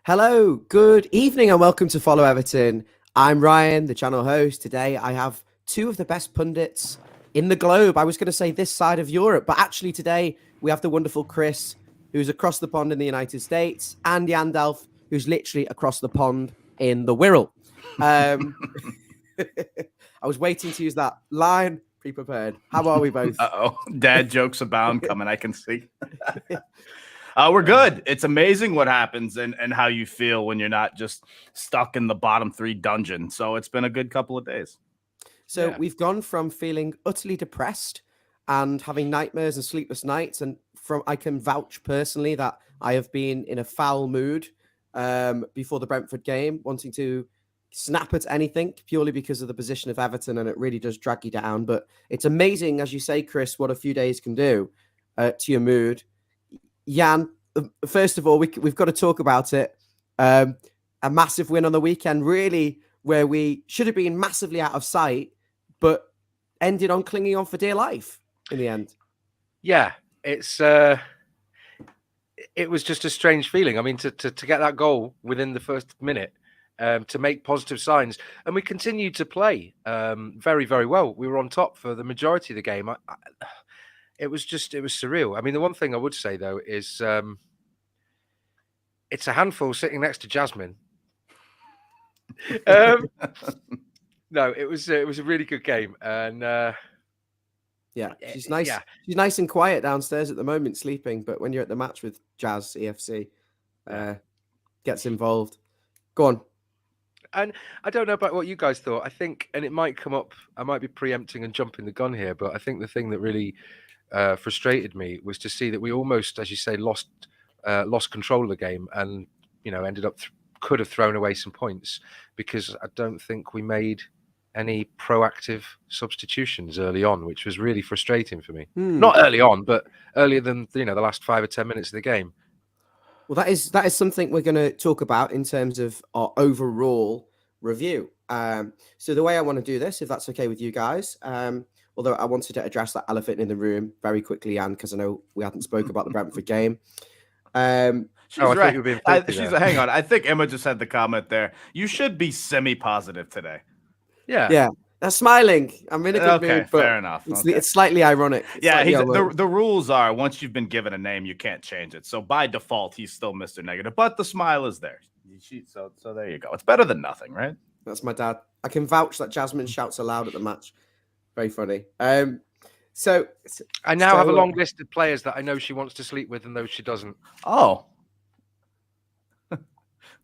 Hello, good evening, and welcome to Follow Everton. I'm Ryan, the channel host. Today, I have two of the best pundits in the globe. I was going to say this side of Europe, but actually today we have the wonderful Chris, who's across the pond in the United States, and Yandalf, who's literally across the pond in the Wirral. I was waiting to use that line. Pre-prepared. How are we both? Uh-oh. Dad jokes abound coming, I can see. We're good. It's amazing what happens and how you feel when you're not just stuck in the bottom three dungeon. So it's been a good couple of days. So we've gone from feeling utterly depressed and having nightmares and sleepless nights. And I can vouch personally that I have been in a foul mood before the Brentford game, wanting to snap at anything purely because of the position of Everton. And it really does drag you down. But it's amazing, as you say, Chris, what a few days can do to your mood. Jan, first of all, we've got to talk about it. A massive win on the weekend, really, where we should have been massively out of sight, but ended on clinging on for dear life in the end. Yeah, it was just a strange feeling. I mean, to get that goal within the first minute, to make positive signs, and we continued to play very, very well. We were on top for the majority of the game. It was surreal. I mean, the one thing I would say, though, is it's a handful sitting next to Jasmine. No, it was a really good game. And yeah, she's nice. Yeah. She's nice and quiet downstairs at the moment, sleeping. But when you're at the match with Jazz EFC, gets involved. Go on. And I don't know about what you guys thought. I think, and it might come up, I might be preempting and jumping the gun here, but I think the thing that really frustrated me was to see that we almost, as you say, lost control of the game, and ended up could have thrown away some points because I don't think we made any proactive substitutions early on, which was really frustrating for me. Not early on, but earlier than the last 5 or 10 minutes of the game. Well, that is something we're going to talk about in terms of our overall review. So the way I want to do this, if that's okay with you guys, although I wanted to address that elephant in the room very quickly, Anne, because I know we hadn't spoke about the Brentford game. She's right. Hang on. I think Emma just had the comment there. You should be semi-positive today. Yeah. I'm smiling. I'm in a good mood. But fair enough. It's slightly ironic. The rules are once you've been given a name, you can't change it. So by default, he's still Mr. Negative, but the smile is there. So there you go. It's better than nothing, right? That's my dad. I can vouch that Jasmine shouts aloud at the match. Very funny. So I now have a long list of players that I know she wants to sleep with and those she doesn't. Oh.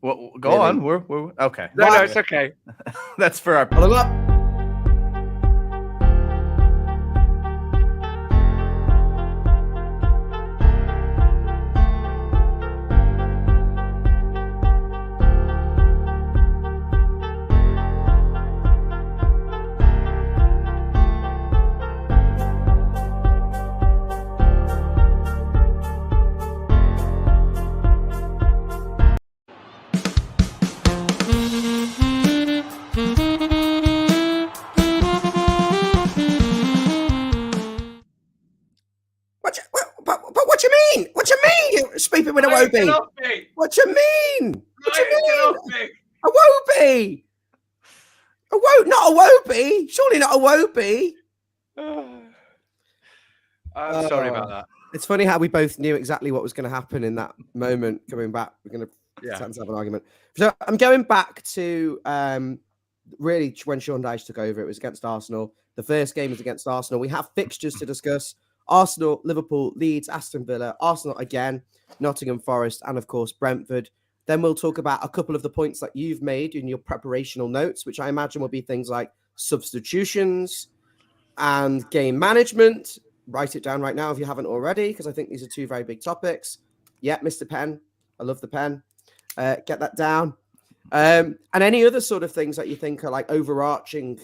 Well, go on. We're okay. No, it's okay. That's for our. Hold up. Speaking with a Wobie. What you mean? What you mean? A Wobie. Not a Wobie. Surely not a Wobie. I'm sorry about that. It's funny how we both knew exactly what was going to happen in that moment. Coming back, we're going to have an argument. So I'm going back to really when Sean Dyche took over. It was against Arsenal. The first game was against Arsenal. We have fixtures to discuss. Arsenal, Liverpool, Leeds, Aston Villa, Arsenal again, Nottingham Forest, and of course, Brentford. Then we'll talk about a couple of the points that you've made in your preparational notes, which I imagine will be things like substitutions and game management. Write it down right now if you haven't already, because I think these are two very big topics. Yeah, Mr. Pen. I love the pen. Get that down. And any other sort of things that you think are like overarching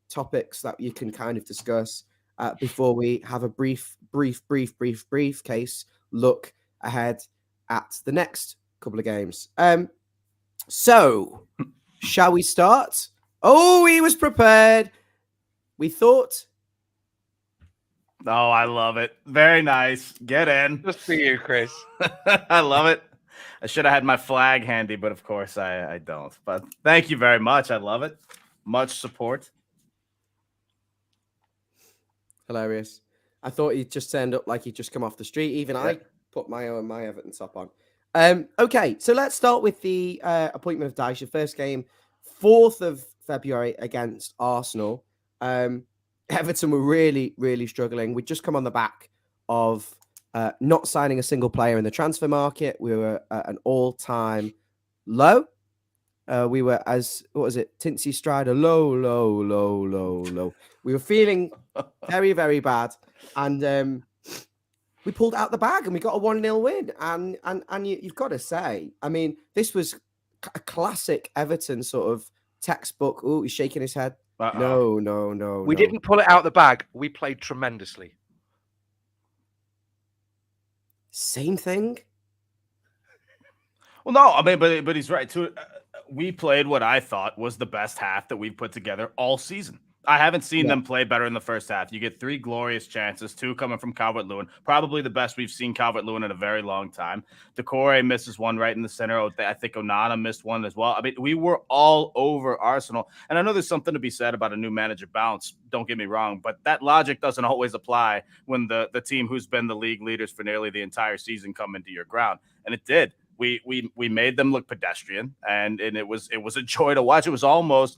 topics that you can kind of discuss before we have a brief case look ahead at the next couple of games. So, shall we start? Oh, he was prepared. We thought. Oh, I love it. Very nice. Get in. Just for you, Chris. I love it. I should have had my flag handy, but of course I don't. But thank you very much. I love it. Much support. Hilarious. I thought he'd just turned up like he'd just come off the street. Even I put my Everton top on. Okay, so let's start with the appointment of Dyche. First game, 4th of February against Arsenal. Everton were really, really struggling. We'd just come on the back of not signing a single player in the transfer market. We were at an all-time low. We were, Tinsy Strider, low. We were feeling very, very bad. And we pulled out the bag and we got a 1-0 win. And you've got to say, I mean, this was a classic Everton sort of textbook. Oh, he's shaking his head. No. We didn't pull it out the bag. We played tremendously. Same thing. Well, no, I mean, but he's right too. We played what I thought was the best half that we've put together all season. I haven't seen them play better in the first half. You get 3 glorious chances, 2 coming from Calvert-Lewin, probably the best we've seen Calvert-Lewin in a very long time. Decore misses one right in the center. I think Onana missed one as well. I mean, we were all over Arsenal. And I know there's something to be said about a new manager bounce. Don't get me wrong, but that logic doesn't always apply when the team who's been the league leaders for nearly the entire season come into your ground. And it did. We made them look pedestrian, and it was a joy to watch. It was almost,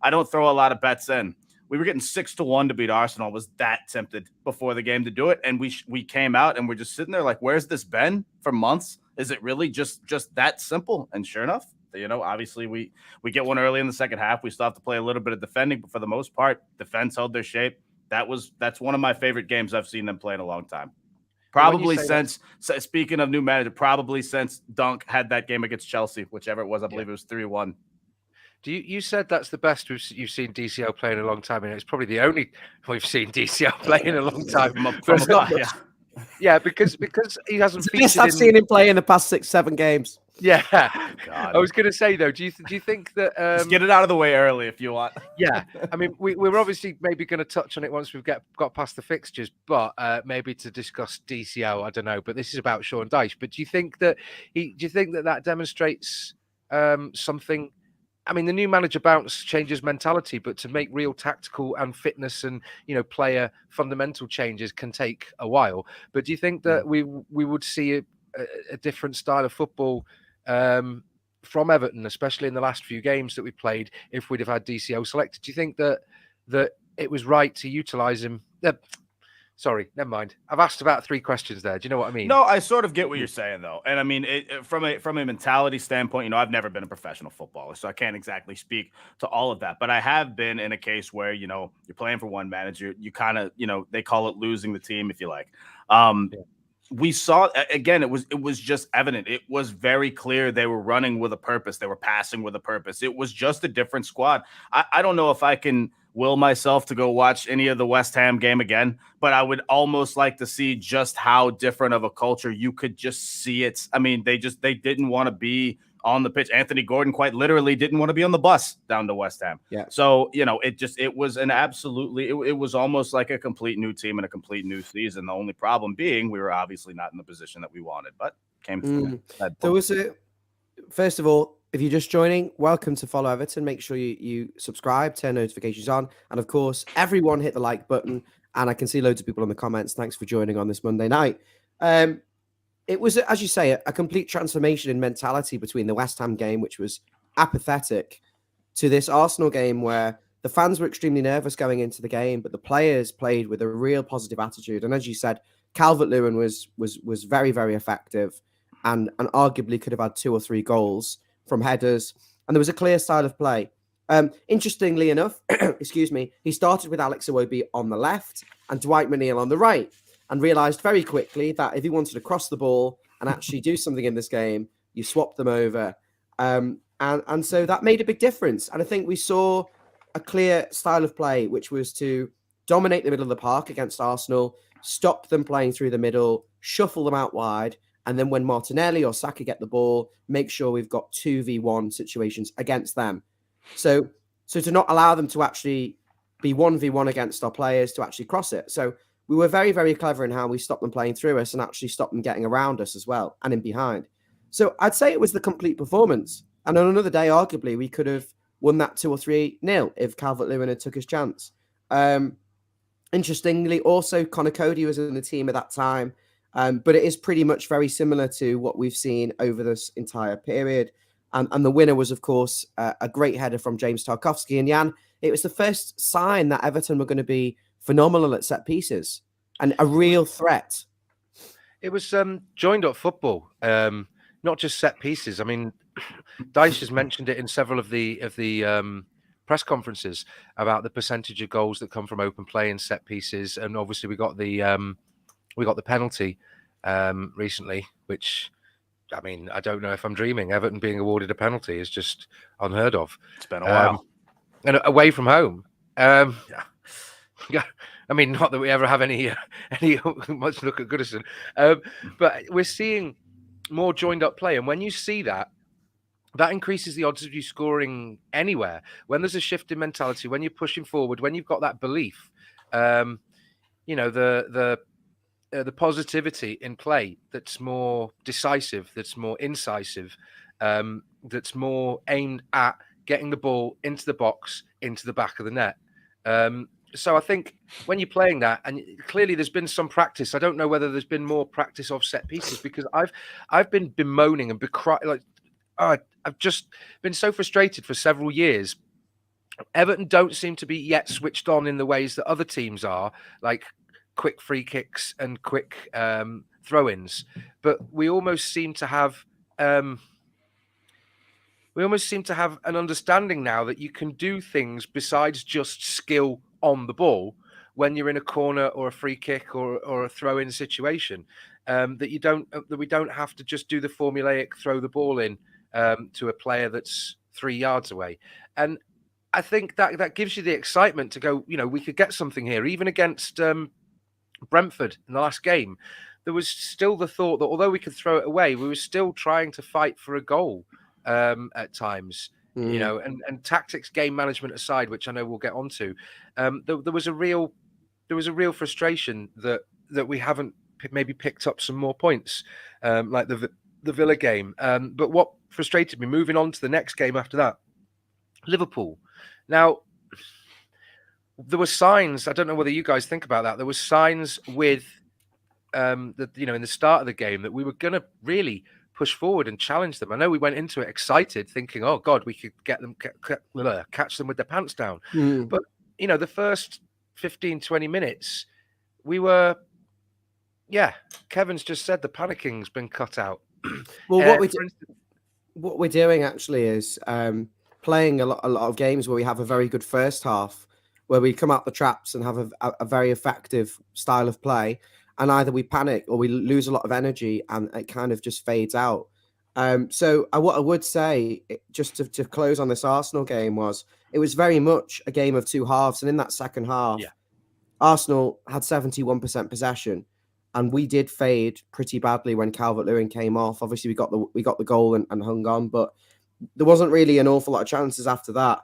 I don't throw a lot of bets in. We were getting 6-1 to beat Arsenal. I was that tempted before the game to do it, and we came out and we're just sitting there like, where's this been for months? Is it really just that simple? And sure enough, obviously we get one early in the second half. We still have to play a little bit of defending, but for the most part, defense held their shape. That's one of my favorite games I've seen them play in a long time. Probably since, speaking of new manager, probably since Dunk had that game against Chelsea, whichever it was. I believe it was 3-1. You said that's the best you've seen DCL play in a long time, and it's probably the only we've seen DCL play in a long time. Because he hasn't featured. Yes, I've seen him play in the past 6-7 games. Yeah, I was going to say though, do you think that just get it out of the way early if you want? Yeah, I mean we're obviously maybe going to touch on it once we've got past the fixtures, but maybe to discuss DCL, I don't know. But this is about Sean Dyche. But do you think that demonstrates something? I mean, the new manager bounce changes mentality, but to make real tactical and fitness and player fundamental changes can take a while. But do you think that we would see a different style of football from Everton, especially in the last few games that we played, if we'd have had DCL selected? Do you think that it was right to utilise him? Sorry, never mind. I've asked about 3 questions there. Do you know what I mean? No, I sort of get what you're saying, though. And I mean, from a mentality standpoint, I've never been a professional footballer, so I can't exactly speak to all of that. But I have been in a case where, you're playing for one manager. You kind of, they call it losing the team, if you like. We saw, again, it was just evident. It was very clear they were running with a purpose. They were passing with a purpose. It was just a different squad. I don't know if I can will myself to go watch any of the West Ham game again, but I would almost like to see just how different of a culture. You could just see it. I mean, they didn't want to be on the pitch. Anthony Gordon quite literally didn't want to be on the bus down to West Ham. Yeah. So, it was an absolutely, it was almost like a complete new team and a complete new season. The only problem being we were obviously not in the position that we wanted, but came through. There was first of all, if you're just joining, welcome to Follow Everton. Make sure you subscribe, turn notifications on. And of course, everyone hit the like button. And I can see loads of people in the comments. Thanks for joining on this Monday night. It was, as you say, a complete transformation in mentality between the West Ham game, which was apathetic, to this Arsenal game where the fans were extremely nervous going into the game, but the players played with a real positive attitude. And as you said, Calvert-Lewin was very, very effective and arguably could have had 2 or 3 goals from headers. And there was a clear style of play. Interestingly enough, he started with Alex Iwobi on the left and Dwight McNeil on the right, and realised very quickly that if he wanted to cross the ball and actually do something in this game, you swap them over. And so that made a big difference. And I think we saw a clear style of play, which was to dominate the middle of the park against Arsenal, stop them playing through the middle, shuffle them out wide, and then when Martinelli or Saka get the ball, make sure we've got 2v1 situations against them. So to not allow them to actually be 1v1 against our players to actually cross it. So we were very, very clever in how we stopped them playing through us and actually stopped them getting around us as well and in behind. So I'd say it was the complete performance. And on another day, arguably, we could have won that 2 or 3-0 if Calvert-Lewin had took his chance. Interestingly, also Connor Cody was in the team at that time, but it is pretty much very similar to what we've seen over this entire period. And the winner was, of course, a great header from James Tarkowski. And Jan, it was the first sign that Everton were going to be phenomenal at set pieces and a real threat. It was joined up football, not just set pieces. I mean, Dyche has mentioned it in several of the press conferences about the percentage of goals that come from open play and set pieces, and obviously we got the penalty recently, which, I mean, I don't know if I'm dreaming. Everton being awarded a penalty is just unheard of. It's been a while, and away from home. Yeah, I mean, not that we ever have any much look at Goodison, but we're seeing more joined up play, and when you see that increases the odds of you scoring anywhere. When there's a shift in mentality, when you're pushing forward, when you've got that belief, you know, the positivity in play that's more decisive, that's more incisive, that's more aimed at getting the ball into the box, into the back of the net. So I think when you're playing that, and clearly there's been some practice. I don't know whether there's been more practice of set pieces, because I've been bemoaning and I've just been so frustrated for several years. Everton don't seem to be yet switched on in the ways that other teams are, like quick free kicks and quick throw-ins. But we almost seem to have an understanding now that you can do things besides just skill on the ball when you're in a corner or a free kick or a throw-in situation. That we don't have to just do the formulaic throw the ball in to a player that's 3 yards away. And I think that gives you the excitement to go, you know, we could get something here. Even against Brentford in the last game, there was still the thought that although we could throw it away, we were still trying to fight for a goal at times. You know, and tactics, game management aside, which I know we'll get onto, there was a real frustration that we haven't maybe picked up some more points, like the Villa game. But what frustrated me, moving on to the next game after that, Liverpool. Now, there were signs. I don't know whether you guys think about that. There were signs with in the start of the game that we were going to really push forward and challenge them. I know we went into it excited, thinking, "Oh God, we could catch them with their pants down." But you know, the first 15-20 minutes, we were, Kevin's just said the panicking's been cut out. Well, what we're doing actually is playing a lot of games where we have a very good first half, where we come out the traps and have a very effective style of play. And either we panic or we lose a lot of energy and it kind of just fades out. So what I would say, just to close on this Arsenal game, was it was very much a game of two halves. And in that second half, Arsenal had 71% possession, and we did fade pretty badly when Calvert-Lewin came off. Obviously, we got the goal and hung on, but there wasn't really an awful lot of chances after that.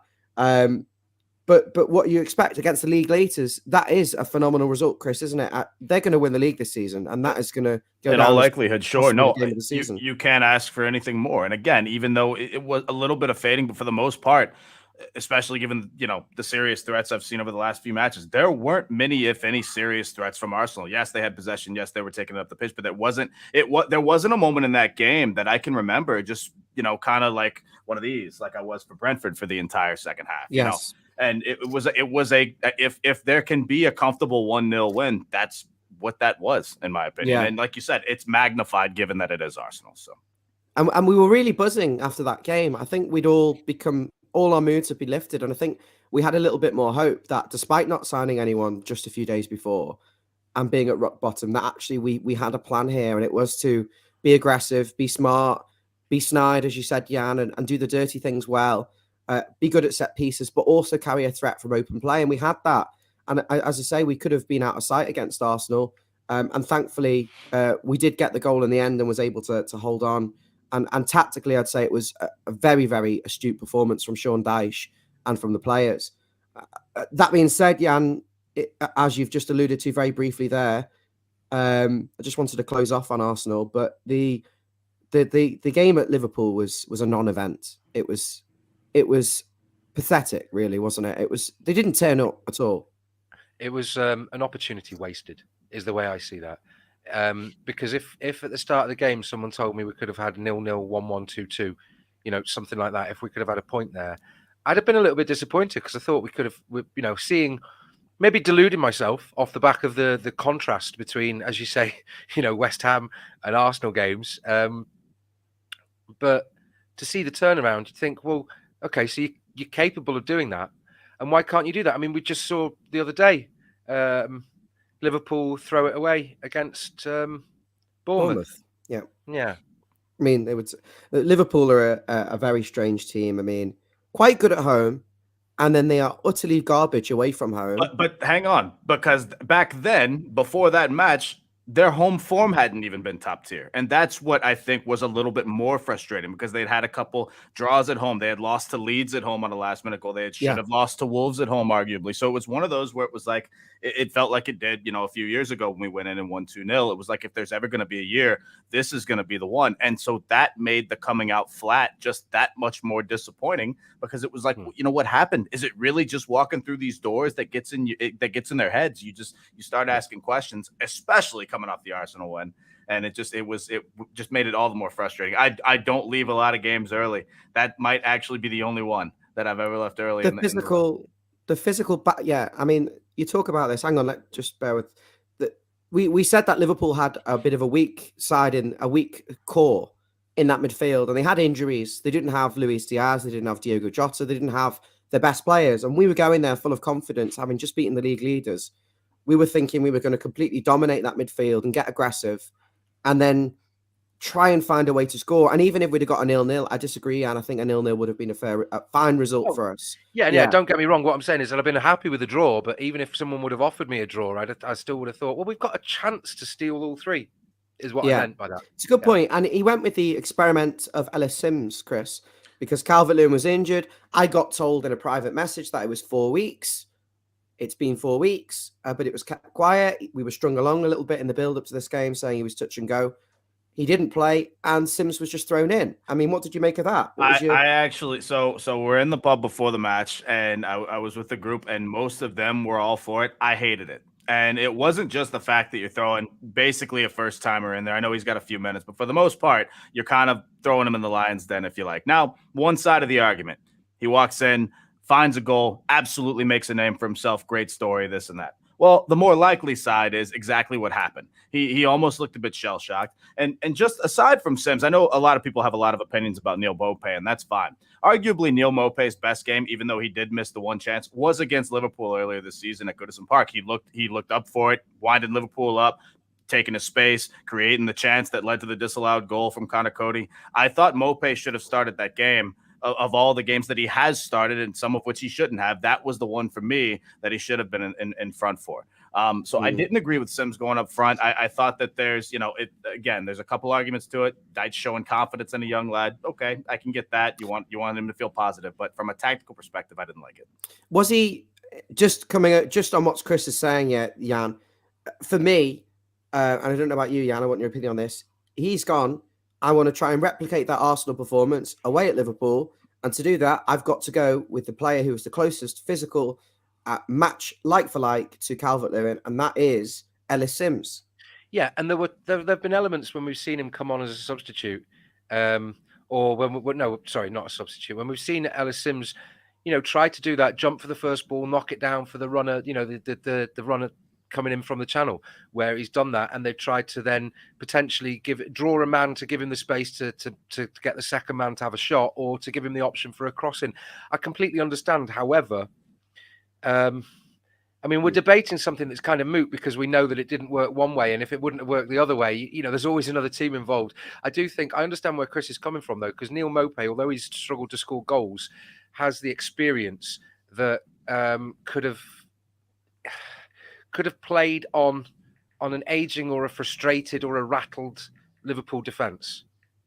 But what you expect against the league leaders, that is a phenomenal result, Chris, isn't it? They're going to win the league this season, and that is going to go in all likelihood. Sure, no, game you can't ask for anything more. And again, even though it was a little bit of fading, but for the most part, especially given the serious threats I've seen over the last few matches, there weren't many, if any, serious threats from Arsenal. Yes, they had possession. Yes, they were taking it up the pitch, but there wasn't a moment in that game that I can remember just kind of like one of these, like I was for Brentford for the entire second half. Yes. And it was if there can be a comfortable 1-0 win, that's what that was, in my opinion. Yeah. And like you said, it's magnified given that it is Arsenal. So, and we were really buzzing after that game. I think we'd all our moods would be lifted, and I think we had a little bit more hope that despite not signing anyone just a few days before and being at rock bottom, that actually we had a plan here, and it was to be aggressive, be smart, be snide, as you said, Jan, and do the dirty things well. Be good at set pieces, but also carry a threat from open play. And we had that. And as I say, we could have been out of sight against Arsenal. And thankfully, we did get the goal in the end and was able to hold on. And tactically, I'd say it was a very, very astute performance from Sean Dyche and from the players. That being said, Jan, as you've just alluded to very briefly there, I just wanted to close off on Arsenal. But the the game at Liverpool was a non-event. It was pathetic, really, wasn't it? They didn't turn up at all. It was an opportunity wasted, is the way I see that. Because if at the start of the game someone told me we could have had 0-0, 1-1, 2-2, something like that, if we could have had a point there, I'd have been a little bit disappointed because I thought we could have, seeing, maybe deluding myself off the back of the contrast between, as you say, West Ham and Arsenal games. But to see the turnaround, you think, well, okay, so you're capable of doing that. And why can't you do that? I mean, we just saw the other day Liverpool throw it away against Bournemouth. Yeah. I mean, Liverpool are a very strange team. I mean, quite good at home, and then they are utterly garbage away from home. But hang on, because back then, before that match, their home form hadn't even been top tier. And that's what I think was a little bit more frustrating because they'd had a couple draws at home. They had lost to Leeds at home on a last minute goal. They should have lost to Wolves at home, arguably. So it was one of those where it was like, it felt like it did, a few years ago when we went in and won 2-0. It was like, if there's ever going to be a year, this is going to be the one. And so that made the coming out flat just that much more disappointing because it was like, what happened? Is it really just walking through these doors that gets in their heads? You start asking questions, especially coming off the Arsenal win. And it just made it all the more frustrating. I don't leave a lot of games early. That might actually be the only one that I've ever left early. The physical, yeah. I mean, you talk about this. Hang on, just bear with. We said that Liverpool had a bit of a weak side in a weak core in that midfield, and they had injuries. They didn't have Luis Diaz. They didn't have Diogo Jota. They didn't have their best players, and we were going there full of confidence, having just beaten the league leaders. We were thinking we were going to completely dominate that midfield and get aggressive, and then try and find a way to score. And even if we'd have got a 0-0, I disagree, and I think a 0-0 would have been a fine result for us. Yeah. Don't get me wrong. What I'm saying is I'd have been happy with the draw, but even if someone would have offered me a draw, I still would have thought, well, we've got a chance to steal all three, is what I meant by that. It's a good point. And he went with the experiment of Ellis Sims, Chris, because Calvert-Lewin was injured. I got told in a private message that it was 4 weeks. It's been 4 weeks, but it was kept quiet. We were strung along a little bit in the build-up to this game, saying he was touch and go. He didn't play, and Sims was just thrown in. I mean, what did you make of that? I actually, so we're in the pub before the match, and I was with the group, and most of them were all for it. I hated it. And it wasn't just the fact that you're throwing basically a first-timer in there. I know he's got a few minutes, but for the most part, you're kind of throwing him in the lion's den, if you like. Now, one side of the argument, he walks in, finds a goal, absolutely makes a name for himself, great story, this and that. Well, the more likely side is exactly what happened. He almost looked a bit shell-shocked. And just aside from Sims, I know a lot of people have a lot of opinions about Neal Maupay, and that's fine. Arguably, Neal Maupay's best game, even though he did miss the one chance, was against Liverpool earlier this season at Goodison Park. He looked up for it, winded Liverpool up, taking a space, creating the chance that led to the disallowed goal from Connor Cody. I thought Maupay should have started that game. Of all the games that he has started, and some of which he shouldn't have, that was the one for me that he should have been in front for. So I didn't agree with Sims going up front. I thought that there's, there's a couple arguments to it. Dyche showing confidence in a young lad. Okay, I can get that. You want him to feel positive, but from a tactical perspective, I didn't like it. Was he just coming out just on what Chris is saying? Yeah, Jan. For me, and I don't know about you, Jan. I want your opinion on this. He's gone. I want to try and replicate that Arsenal performance away at Liverpool. And to do that, I've got to go with the player who was the closest physical match, like for like, to Calvert-Lewin, and that is Ellis Sims. Yeah, and there have been elements when we've seen him come on as a substitute, or not a substitute. When we've seen Ellis Sims, try to do that jump for the first ball, knock it down for the runner, the runner coming in from the channel, where he's done that, and they've tried to then potentially draw a man to give him the space to get the second man to have a shot, or to give him the option for a crossing. I completely understand. However, we're debating something that's kind of moot because we know that it didn't work one way, and if it wouldn't have worked the other way, there's always another team involved. I understand where Chris is coming from, though, because Neal Maupay, although he's struggled to score goals, has the experience that could have played on an aging or a frustrated or a rattled Liverpool defence.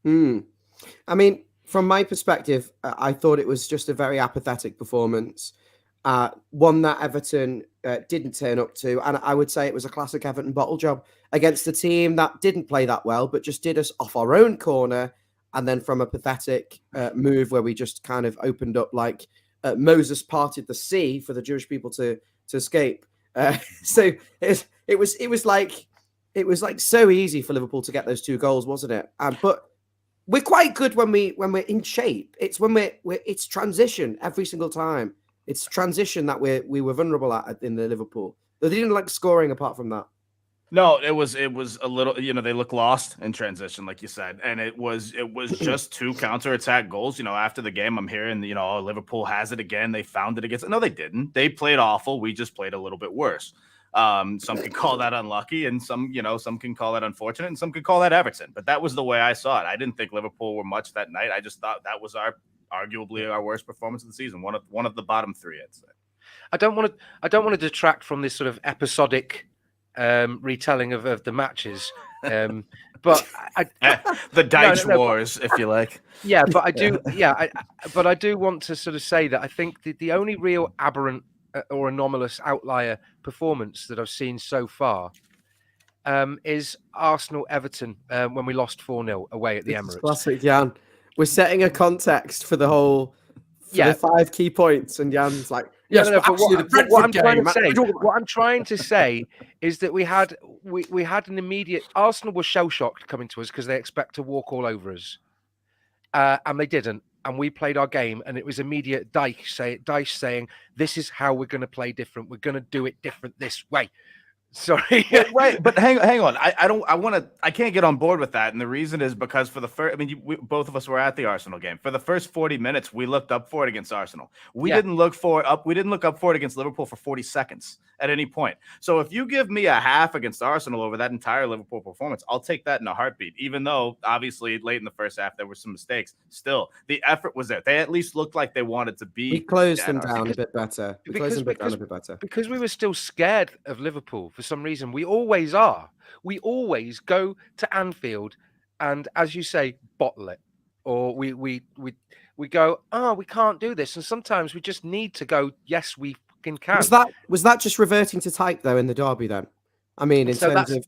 I mean, from my perspective, I thought it was just a very apathetic performance. one that Everton didn't turn up to. And I would say it was a classic Everton bottle job against a team that didn't play that well, but just did us off our own corner. And then from a pathetic move where we just kind of opened up like Moses parted the sea for the Jewish people to escape. So it was like so easy for Liverpool to get those 2 goals, wasn't it? But we're quite good when we're in shape. It's when it's transition every single time. It's transition that we were vulnerable at in the Liverpool. They didn't like scoring apart from that. No, it was a little, they look lost in transition, like you said. And it was just 2 counterattack goals. After the game, I'm hearing, Liverpool has it again. They found it against. No, they didn't. They played awful. We just played a little bit worse. Some can call that unlucky, and some can call that unfortunate, and some can call that Everton. But that was the way I saw it. I didn't think Liverpool were much that night. I just thought that was arguably our worst performance of the season. One of the bottom 3, I'd say. I don't want to detract from this sort of episodic retelling of the matches, but the Dyche Wars, if you like. Yeah, but I do. Yeah, but I do want to sort of say that I think the only real aberrant or anomalous outlier performance that I've seen so far is Arsenal-Everton when we lost 4-0 away at the Emirates. Classic, Jan. We're setting a context for the whole, the 5 key points, and Jan's like, yes, what I'm trying to say is that we had an immediate. Arsenal were shell shocked coming to us because they expect to walk all over us, and they didn't. And we played our game, and it was immediate. Dyche saying, "This is how we're going to play different. We're going to do it different this way." Sorry, right, but hang on. I can't get on board with that, and the reason is because for the first, both of us were at the Arsenal game. For the first 40 minutes, we looked up for it against Arsenal. We didn't look up for it against Liverpool for 40 seconds at any point. So if you give me a half against Arsenal over that entire Liverpool performance, I'll take that in a heartbeat. Even though obviously late in the first half there were some mistakes, still the effort was there. They at least looked like they wanted to be. We closed them down a bit better. Because we were still scared of Liverpool for some reason. We always are. We always go to Anfield and, as you say, bottle it, or we go, we can't do this, and sometimes we just need to go, yes, we can. Was that just reverting to type though in the derby then? I mean, in terms of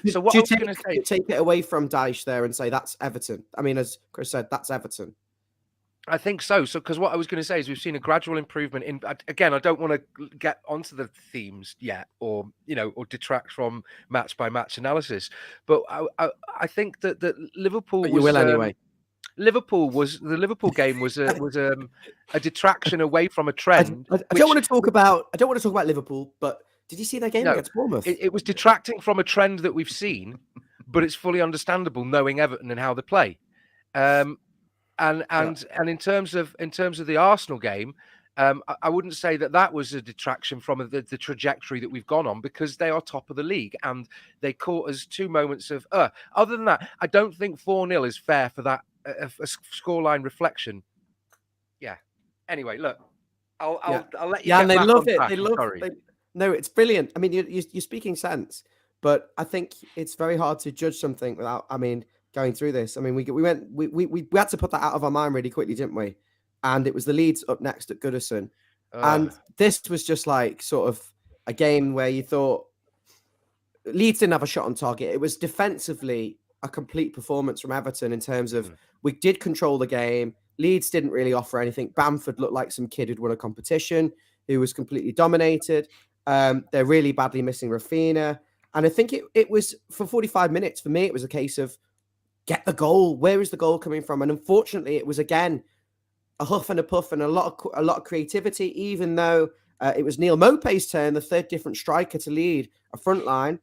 So what I was going to say, take it away from Dyche there and say that's Everton. I mean, as Chris said, that's Everton. I think so. So, because what I was going to say is we've seen a gradual improvement in. Again, I don't want to get onto the themes yet, or detract from match by match analysis. But I think that Liverpool. But you will anyway. The Liverpool game was a detraction away from a trend. I don't want to talk about Liverpool, but did you see their game against Bournemouth? It was detracting from a trend that we've seen, but it's fully understandable knowing Everton and how they play. And in terms of the Arsenal game, I wouldn't say that was a detraction from the trajectory that we've gone on, because they are top of the league and they caught us 2 moments of. Other than that, I don't think 4-0 is fair for that a scoreline reflection. Yeah. Anyway, look, I'll let you. Yeah, and they love it. They love it. No, it's brilliant. I mean, you're speaking sense, but I think it's very hard to judge something without. I mean, going through this. I mean, we had to put that out of our mind really quickly, didn't we? And it was the Leeds up next at Goodison. And this was just like sort of a game where you thought Leeds didn't have a shot on target. It was defensively a complete performance from Everton in terms of we did control the game. Leeds didn't really offer anything. Bamford looked like some kid who'd won a competition, who was completely dominated. They're really badly missing Rafinha. And I think it was for 45 minutes, for me, it was a case of get the goal. Where is the goal coming from? And unfortunately, it was again a huff and a puff and a lot of creativity. Even though it was Neil Maupay's turn, the third different striker to lead a front line,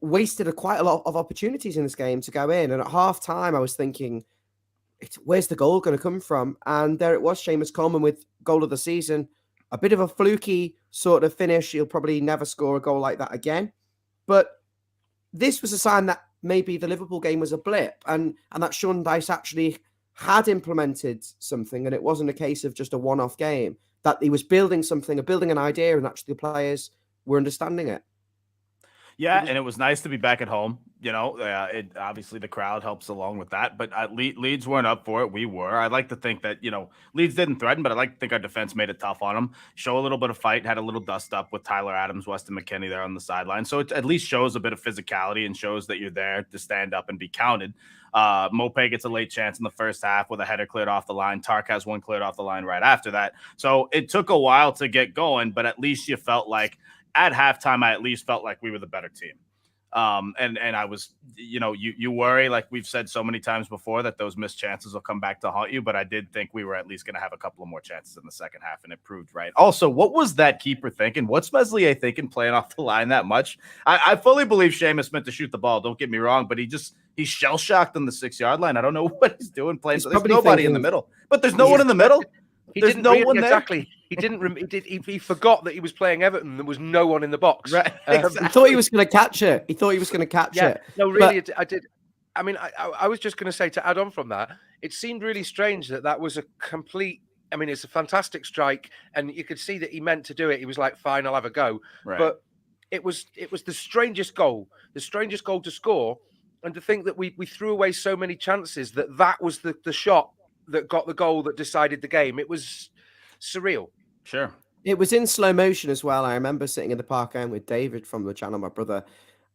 wasted quite a lot of opportunities in this game to go in. And at half time, I was thinking, where's the goal going to come from? And there it was, Seamus Coleman with goal of the season. A bit of a fluky sort of finish. He'll probably never score a goal like that again. But this was a sign that maybe the Liverpool game was a blip, and that Sean Dyche actually had implemented something, and it wasn't a case of just a one-off game, that he was building something, building an idea, and actually the players were understanding it. Yeah, and it was nice to be back at home. It obviously the crowd helps along with that, but Leeds weren't up for it. We were. I like to think that Leeds didn't threaten, but I like to think our defense made it tough on them. Show a little bit of fight, had a little dust up with Tyler Adams, Weston McKennie there on the sideline. So it at least shows a bit of physicality and shows that you're there to stand up and be counted. Mopé gets a late chance in the first half with a header cleared off the line. Tark has one cleared off the line right after that. So it took a while to get going, but at least you felt like at halftime, I at least felt like we were the better team. And I was, you worry, like we've said so many times before, that those missed chances will come back to haunt you. But I did think we were at least going to have a couple of more chances in the second half, and it proved right. Also, what was that keeper thinking? What's Meslier thinking playing off the line that much? I fully believe Seamus meant to shoot the ball. Don't get me wrong, but he's shell shocked on the 6-yard line. I don't know what he's doing playing. So there's nobody in the middle, but there's no one in the middle. There's no one there. Exactly. He didn't. He forgot that he was playing Everton. There was no one in the box. Right. Exactly. He thought he was going to catch it. it. No, really, I did. I mean, I was just going to say, to add on from that, it seemed really strange that was a complete. I mean, it's a fantastic strike, and you could see that he meant to do it. He was like, "Fine, I'll have a go." Right. But it was the strangest goal to score, and to think that we threw away so many chances that was the shot that got the goal that decided the game. It was surreal. Sure. It was in slow motion as well. I remember sitting in the park end with David from the channel, my brother.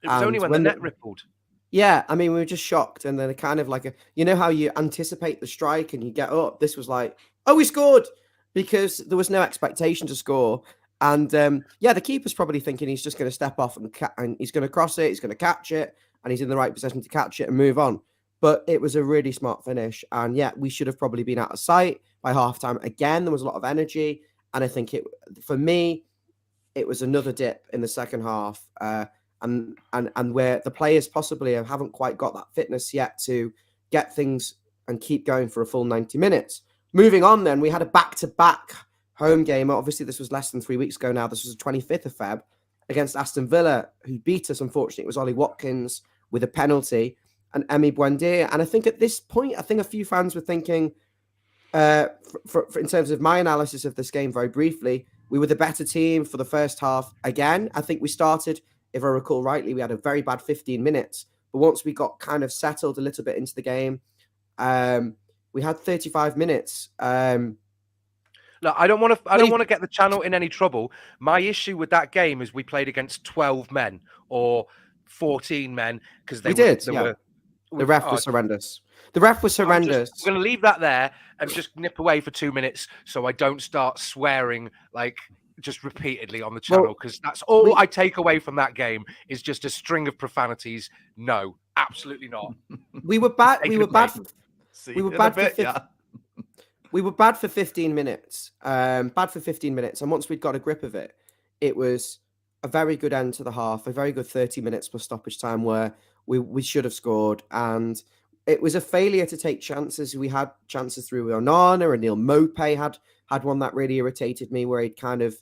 It was only when the net rippled. Yeah, I mean, we were just shocked. And then kind of like how you anticipate the strike and you get up. This was like, oh, we scored, because there was no expectation to score. And the keeper's probably thinking he's just going to step off and he's going to cross it, he's going to catch it, and he's in the right position to catch it and move on. But it was a really smart finish. And we should have probably been out of sight by halftime. Again, there was a lot of energy. And I think for me, it was another dip in the second half. And where the players possibly haven't quite got that fitness yet to get things and keep going for a full 90 minutes. Moving on then, we had a back-to-back home game. Obviously, this was less than 3 weeks ago now. This was the 25th of Feb against Aston Villa, who beat us. Unfortunately, it was Ollie Watkins with a penalty and Emi Buendia. And I think at this point, a few fans were thinking, for in terms of my analysis of this game very briefly, we were the better team for the first half. Again, I think we started, if I recall rightly, we had a very bad 15 minutes. But once we got kind of settled a little bit into the game, we had 35 minutes. Look, I don't want to get the channel in any trouble. My issue with that game is we played against 12 men or 14 men, because the ref was horrendous. The ref was horrendous. I'm going to leave that there and just nip away for 2 minutes so I don't start swearing like just repeatedly on the channel, because that's all I take away from that game is just a string of profanities. No, absolutely not. We were bad. We were bad for 15 minutes. Bad for 15 minutes. And once we'd got a grip of it, it was a very good end to the half, a very good 30 minutes plus stoppage time where we should have scored. And it was a failure to take chances. We had chances through Onana, and Neil Mopé had one that really irritated me, where he'd kind of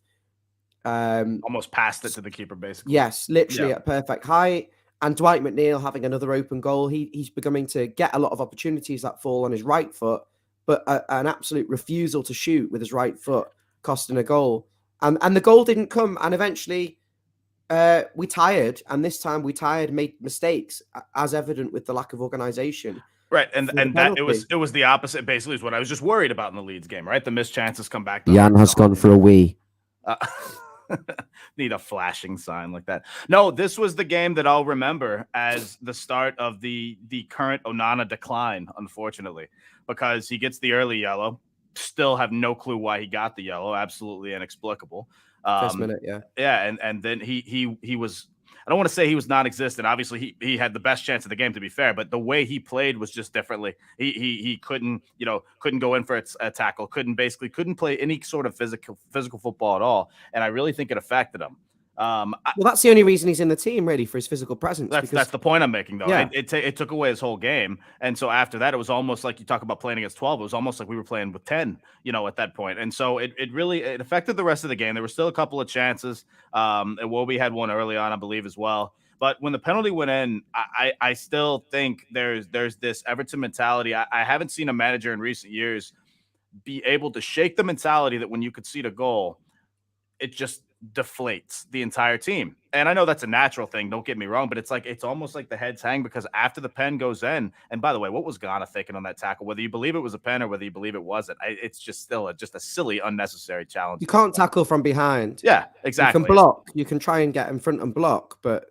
almost passed it to the keeper, basically. Yes, literally at perfect height. And Dwight McNeil having another open goal. He's becoming to get a lot of opportunities that fall on his right foot, but an absolute refusal to shoot with his right foot, costing a goal. And the goal didn't come. And eventually we tired. And this time we made mistakes, as evident with the lack of organisation. Right. And that it was the opposite, basically, is what I was just worried about in the Leeds game, right? The missed chances come back. Jan has gone for a wee. Need a flashing sign like that. No, this was the game that I'll remember as the start of the current Onana decline, unfortunately, because he gets the early yellow. Still have no clue why he got the yellow. Absolutely inexplicable. First minute, yeah. Yeah, and then he was, I don't want to say he was non-existent. Obviously, he had the best chance of the game, to be fair, but the way he played was just differently. He couldn't go in for a tackle, couldn't play any sort of physical football at all, and I really think it affected him. Well, that's the only reason he's in the team, really, for his physical presence. That's the point I'm making, though. Yeah. It took away his whole game, and so after that, it was almost like, you talk about playing against 12. It was almost like we were playing with 10, at that point. And so it really affected the rest of the game. There were still a couple of chances. Iwobi had one early on, I believe, as well. But when the penalty went in, I still think there's this Everton mentality. I haven't seen a manager in recent years be able to shake the mentality that when you could see the goal, it just deflates the entire team. And I know that's a natural thing. Don't get me wrong, but it's almost like the heads hang because after the pen goes in, and by the way, what was Ghana thinking on that tackle? Whether you believe it was a pen or whether you believe it wasn't, it's just still just a silly, unnecessary challenge. You can't tackle from behind. Yeah, exactly. You can block. You can try and get in front and block, but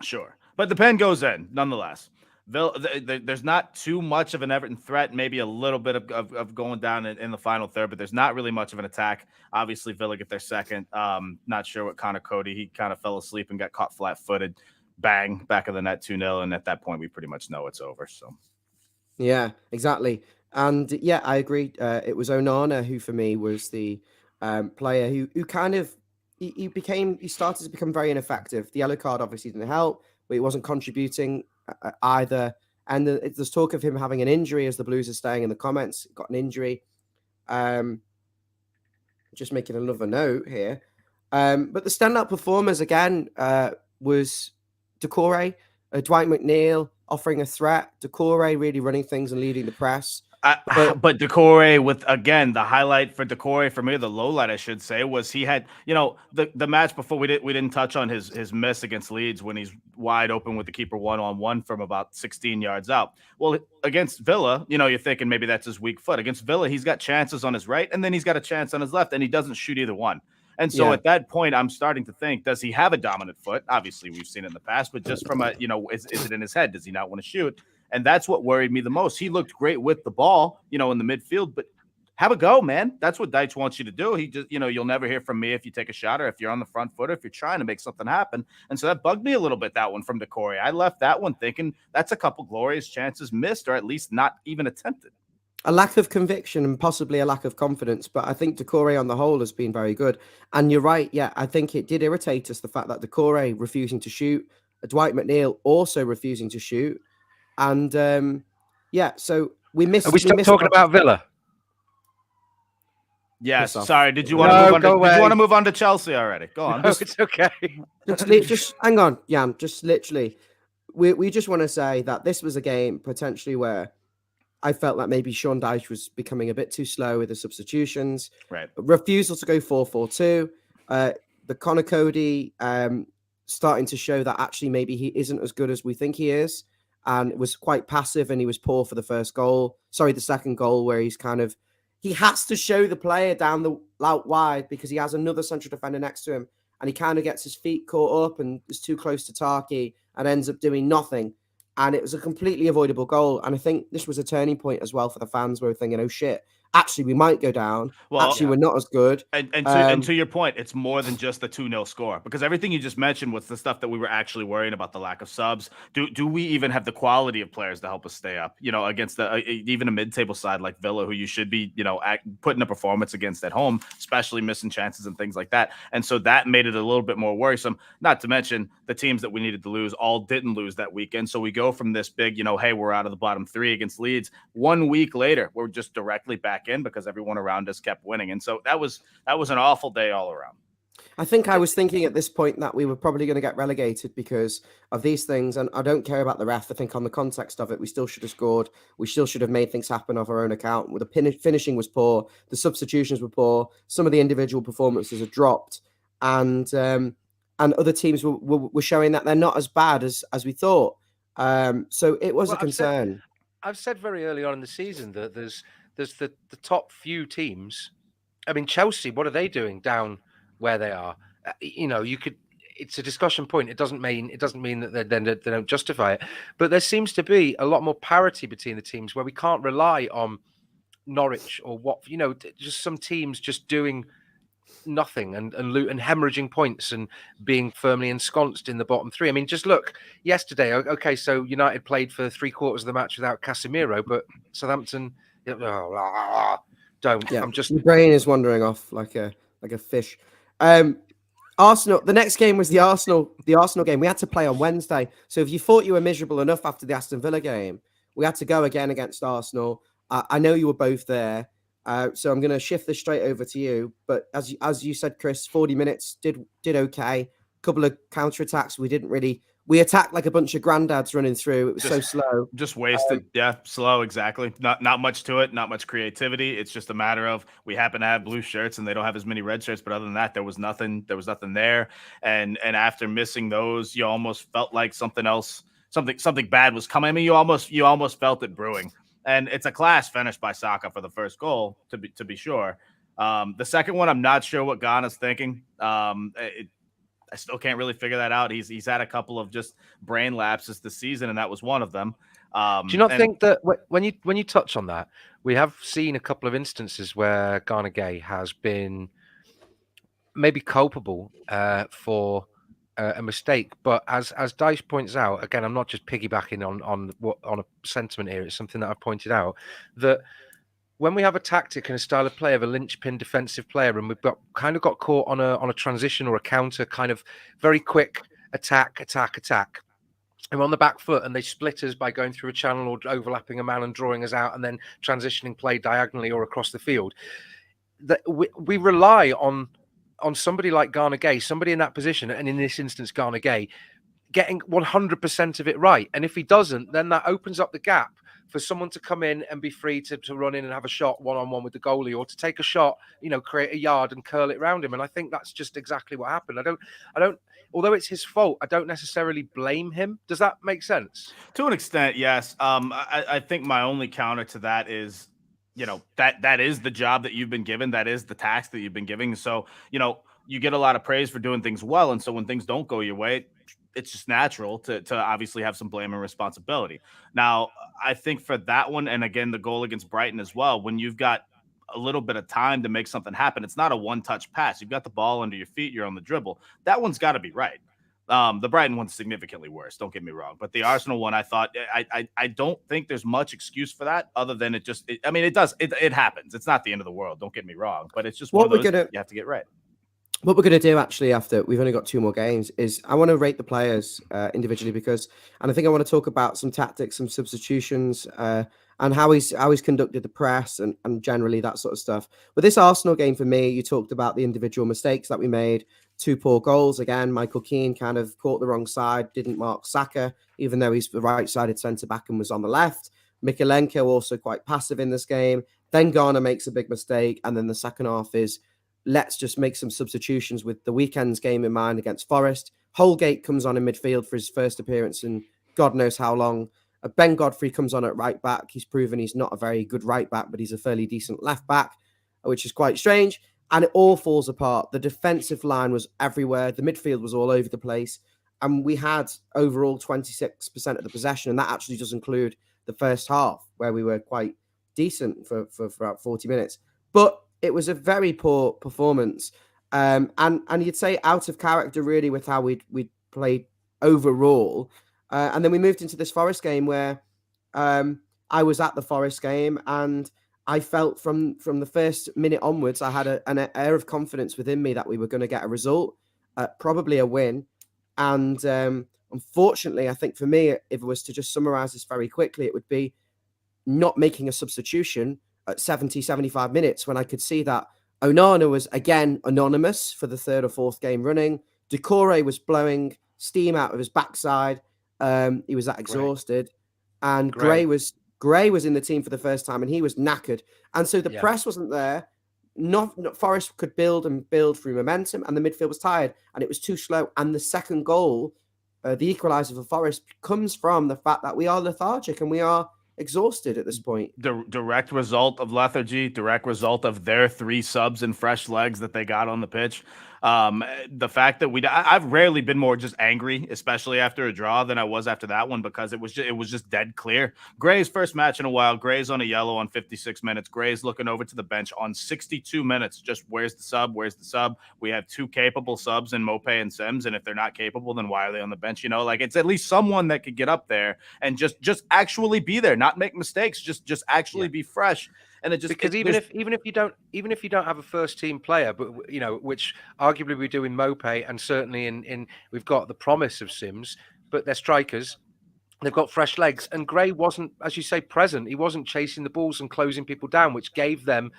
sure. But the pen goes in nonetheless. There's not too much of an Everton threat, maybe a little bit of going down in the final third, but there's not really much of an attack. Obviously, Villa get their second. Not sure what Connor Cody, he kind of fell asleep and got caught flat-footed. Bang, back of the net 2-0, and at that point, we pretty much know it's over. So, yeah, exactly. And yeah, I agree. It was Onana who, for me, was the player who kind of he started to become very ineffective. The yellow card obviously didn't help, but he wasn't contributing either. And there's talk of him having an injury, as the Blues are saying in the comments. Got an injury. Just making another note here. But the standout performers again was Doucouré, Dwight McNeil offering a threat. Doucouré really running things and leading the press. But Doucouré, with again the highlight for Doucouré, for me, the low light I should say, was he had, the match before we didn't touch on his miss against Leeds when he's wide open with the keeper 1-on-1 from about 16 yards out. Well, against Villa, you're thinking maybe that's his weak foot. Against Villa, he's got chances on his right and then he's got a chance on his left, and he doesn't shoot either one. And so at that point, I'm starting to think, does he have a dominant foot? Obviously, we've seen it in the past, but just from is it in his head? Does he not want to shoot? And that's what worried me the most. He looked great with the ball, in the midfield, but have a go, man. That's what Dyche wants you to do. He just, you'll never hear from me if you take a shot or if you're on the front foot or if you're trying to make something happen. And so that bugged me a little bit, that one from Doucouré. I left that one thinking that's a couple glorious chances missed, or at least not even attempted. A lack of conviction and possibly a lack of confidence, but I think Doucouré on the whole has been very good. And you're right, yeah, I think it did irritate us, the fact that Doucouré refusing to shoot, Dwight McNeil also refusing to shoot. And so we missed. Are we still talking about Villa? Yes. Sorry. Did you want to move on? Did you want to move on to Chelsea already? Go on. No, it's okay. Just hang on, Jan. Just literally, we just want to say that this was a game potentially where I felt that maybe Sean Dyche was becoming a bit too slow with the substitutions. Right. Refusal to go 4-4-2. The Connor Cody starting to show that actually maybe he isn't as good as we think he is. And it was quite passive, and he was poor for the second goal, where he has to show the player down out wide because he has another central defender next to him, and he kind of gets his feet caught up and is too close to Tarky and ends up doing nothing. And it was a completely avoidable goal. And I think this was a turning point as well for the fans, where we're thinking, oh shit, actually we might go down. Well, we're not as good. And to your point, it's more than just the 2-0 score, because everything you just mentioned was the stuff that we were actually worrying about, the lack of subs. Do we even have the quality of players to help us stay up, against even a mid-table side like Villa, who you should be, putting a performance against at home, especially missing chances and things like that. And so that made it a little bit more worrisome, not to mention the teams that we needed to lose all didn't lose that weekend. So we go from this big, hey, we're out of the bottom three against Leeds. 1 week later, we're just directly back in because everyone around us kept winning. And so that was an awful day all around. I think I was thinking at this point that we were probably going to get relegated because of these things. And I don't care about the ref. I think on the context of it, we still should have scored. We still should have made things happen of our own account. The finishing was poor. The substitutions were poor. Some of the individual performances are dropped. And other teams were showing that they're not as bad as we thought. So it was a concern. I've said very early on in the season that there's the top few teams. I mean, Chelsea, what are they doing down where they are? It's a discussion point. It doesn't mean that they don't justify it. But there seems to be a lot more parity between the teams where we can't rely on Norwich or just some teams just doing nothing and hemorrhaging points and being firmly ensconced in the bottom three. I mean, just look yesterday. Okay, so United played for 3/4 of the match without Casemiro, but Southampton. Don't. Yeah, I'm just. Your brain is wandering off like a fish. Arsenal. The next game was the Arsenal game. We had to play on Wednesday. So if you thought you were miserable enough after the Aston Villa game, we had to go again against Arsenal. I know you were both there, so I'm going to shift this straight over to you. But as you said, Chris, 40 minutes did okay. A couple of counterattacks we didn't really we attacked like a bunch of granddads running through. It was so slow. Just wasted. Slow, exactly. Not much to it, not much creativity. It's just a matter of we happen to have blue shirts and they don't have as many red shirts, but other than that, there was nothing there. And after missing those, you almost felt like something bad was coming. I mean, you almost felt it brewing. And it's a class finish by Saka for the first goal, to be sure. The second one, I'm not sure what Ghana's thinking. I still can't really figure that out. He's had a couple of just brain lapses this season, and that was one of them. Do you not think that when you touch on that, we have seen a couple of instances where Ghana Gay has been maybe culpable for a mistake, but as Dyche points out, again, I'm not just piggybacking on a sentiment here. It's something that I've pointed out that when we have a tactic and a style of play of a linchpin defensive player, and we've got caught on a transition or a counter, kind of very quick attack, and we're on the back foot, and they split us by going through a channel or overlapping a man and drawing us out, and then transitioning play diagonally or across the field. That we rely on somebody like Ghana Gay, somebody in that position, and in this instance, Ghana Gay, getting 100% of it right. And if he doesn't, then that opens up the gap for someone to come in and be free to run in and have a shot one-on-one with the goalie, or to take a shot, create a yard and curl it around him. And I think that's just exactly what happened. I don't, although it's his fault, I don't necessarily blame him. Does that make sense? To an extent, yes. I think my only counter to that is, that is the job that you've been given. That is the task that you've been giving. So, you get a lot of praise for doing things well. And so when things don't go your way, it's just natural to obviously have some blame and responsibility. Now, I think for that one, and again, the goal against Brighton as well, when you've got a little bit of time to make something happen, it's not a one-touch pass. You've got the ball under your feet. You're on the dribble. That one's got to be right. The Brighton one's significantly worse. Don't get me wrong. But the Arsenal one, I thought, I don't think there's much excuse for that other than it happens. It's not the end of the world. Don't get me wrong. But it's just one of those you have to get right. What we're going to do actually, after we've only got 2 more games, is I want to rate the players individually, and I think I want to talk about some tactics, some substitutions, and how he's conducted the press and generally that sort of stuff. But this Arsenal game, for me, you talked about the individual mistakes that we made. 2 poor goals. Again, Michael Keane kind of caught the wrong side, didn't mark Saka, even though he's the right-sided centre-back and was on the left. Mikalenko also quite passive in this game. Then Ghana makes a big mistake, and then the second half is, let's just make some substitutions with the weekend's game in mind against Forest. Holgate comes on in midfield for his first appearance in God knows how long. Ben Godfrey comes on at right back. He's proven he's not a very good right back, but he's a fairly decent left back, which is quite strange. And it all falls apart. The defensive line was everywhere. The midfield was all over the place. And we had overall 26% of the possession. And that actually does include the first half, where we were quite decent for about 40 minutes. But it was a very poor performance, and you'd say out of character really with how we'd played overall. And then we moved into this Forest game where I was at the Forest game, and I felt from the first minute onwards, I had an air of confidence within me that we were going to get a result, probably a win. And unfortunately, I think for me, if it was to just summarize this very quickly, it would be not making a substitution at 70, 75 minutes, when I could see that Onana was again anonymous for the 3rd or 4th game running. Decore was blowing steam out of his backside. He was that exhausted. And Gray was in the team for the first time, and he was knackered. And so the press wasn't there. Not Forest could build through momentum, and the midfield was tired, and it was too slow. And the second goal, the equaliser for Forest, comes from the fact that we are lethargic and we are exhausted at this point. The direct result of lethargy, direct result of their 3 subs and fresh legs that they got on the pitch. The fact that I've rarely been more just angry, especially after a draw, than I was after that one, because it was just dead clear. Gray's first match in a while. Gray's on a yellow on 56 minutes. Gray's looking over to the bench on 62 minutes. Just where's the sub? Where's the sub? We have 2 capable subs in Mope and Sims, and if they're not capable, then why are they on the bench? It's at least someone that could get up there and just actually be there, not make mistakes, just actually be fresh. And it just, because even if you don't have a first team player, but which arguably we do in Mope, and certainly in we've got the promise of Sims, but they're strikers. They've got fresh legs, and Gray wasn't, as you say, present. He wasn't chasing the balls and closing people down, which gave them,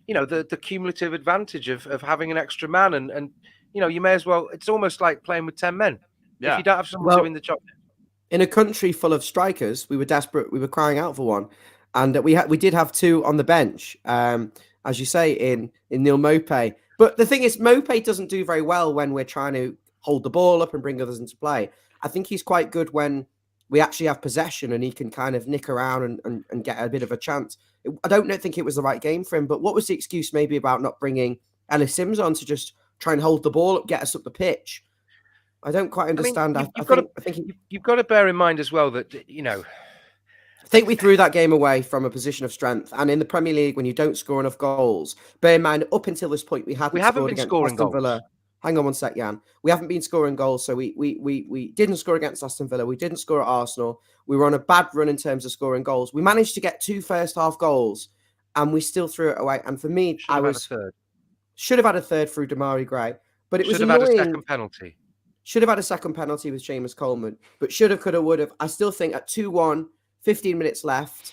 the cumulative advantage of having an extra man. And you may as well. It's almost like playing with 10 men. If you don't have someone doing the job. In a country full of strikers, we were desperate. We were crying out for one, and we did have two on the bench, as you say, in Neil Maupay. But the thing is, Maupay doesn't do very well when we're trying to hold the ball up and bring others into play. I think he's quite good when we actually have possession and he can kind of nick around and get a bit of a chance. I don't think it was the right game for him. But what was the excuse maybe about not bringing Ellis Sims on to just try and hold the ball up, get us up the pitch? I don't quite understand. You've got to bear in mind as well that, I think we threw that game away from a position of strength. And in the Premier League, when you don't score enough goals, bear in mind, up until this point, we haven't been scoring Aston Villa. Hang on one sec, Jan. We haven't been scoring goals. So we didn't score against Aston Villa. We didn't score at Arsenal. We were on a bad run in terms of scoring goals. We managed to get 2 first-half goals, and we still threw it away. And for me, should have had a third through Damari Gray. But it was annoying. Should have had a second penalty. Should have had a second penalty with Seamus Coleman, but should have, could have, would have. I still think at 2-1, 15 minutes left,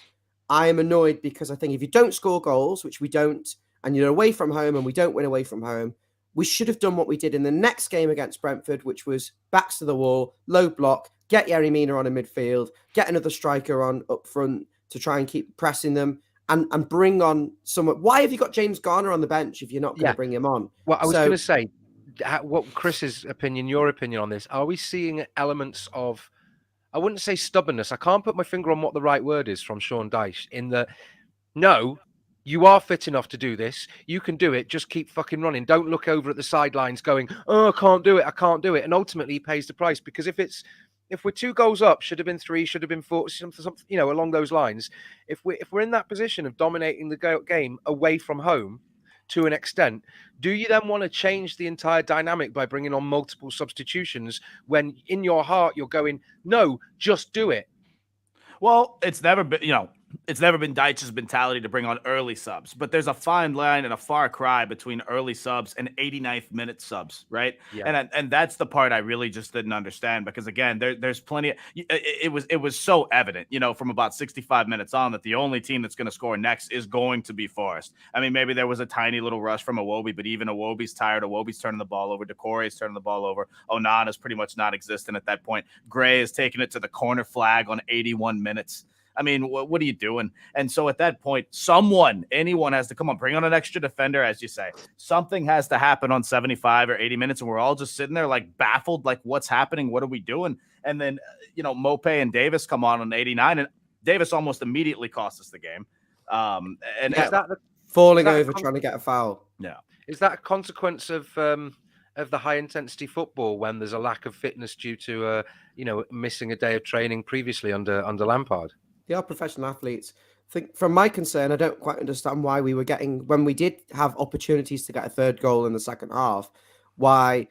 I am annoyed because I think if you don't score goals, which we don't, and you're away from home and we don't win away from home, we should have done what we did in the next game against Brentford, which was backs to the wall, low block, get Yerry Mina on in midfield, get another striker on up front to try and keep pressing them and bring on someone. Why have you got James Garner on the bench if you're not going to bring him on? Well, I was going to say, what Chris's opinion, your opinion on this, are we seeing elements of, I wouldn't say stubbornness, I can't put my finger on what the right word is from Sean Dyche, in the, no, you are fit enough to do this, you can do it, just keep fucking running, don't look over at the sidelines going, oh, I can't do it, and ultimately he pays the price, because if we're 2 goals up, should have been 3, should have been 4, something, along those lines, if we're in that position of dominating the game away from home, to an extent, do you then want to change the entire dynamic by bringing on multiple substitutions when in your heart you're going, no, just do it? Well, it's never been Dyche's mentality to bring on early subs, but there's a fine line and a far cry between early subs and 89th minute subs, right? Yeah. And that's the part I really just didn't understand, because again, there's plenty of, it was so evident, from about 65 minutes on, that the only team that's going to score next is going to be Forest. I mean, maybe there was a tiny little rush from Iwobi, but even Iwobi's tired. Iwobi's turning the ball over. Decore's turning the ball over. Onana's pretty much non-existent at that point. Gray is taking it to the corner flag on 81 minutes. I mean, what are you doing? And so at that point, anyone has to come on, bring on an extra defender, as you say. Something has to happen on 75 or 80 minutes, and we're all just sitting there like baffled, like what's happening? What are we doing? And then, Maupay and Davis come on 89, and Davis almost immediately cost us the game. Falling over trying to get a foul. Yeah. Is that a consequence of the high intensity football when there's a lack of fitness due to missing a day of training previously under Lampard? They are professional athletes. I think from my concern, I don't quite understand why we were getting, when we did have opportunities to get a third goal in the second half, why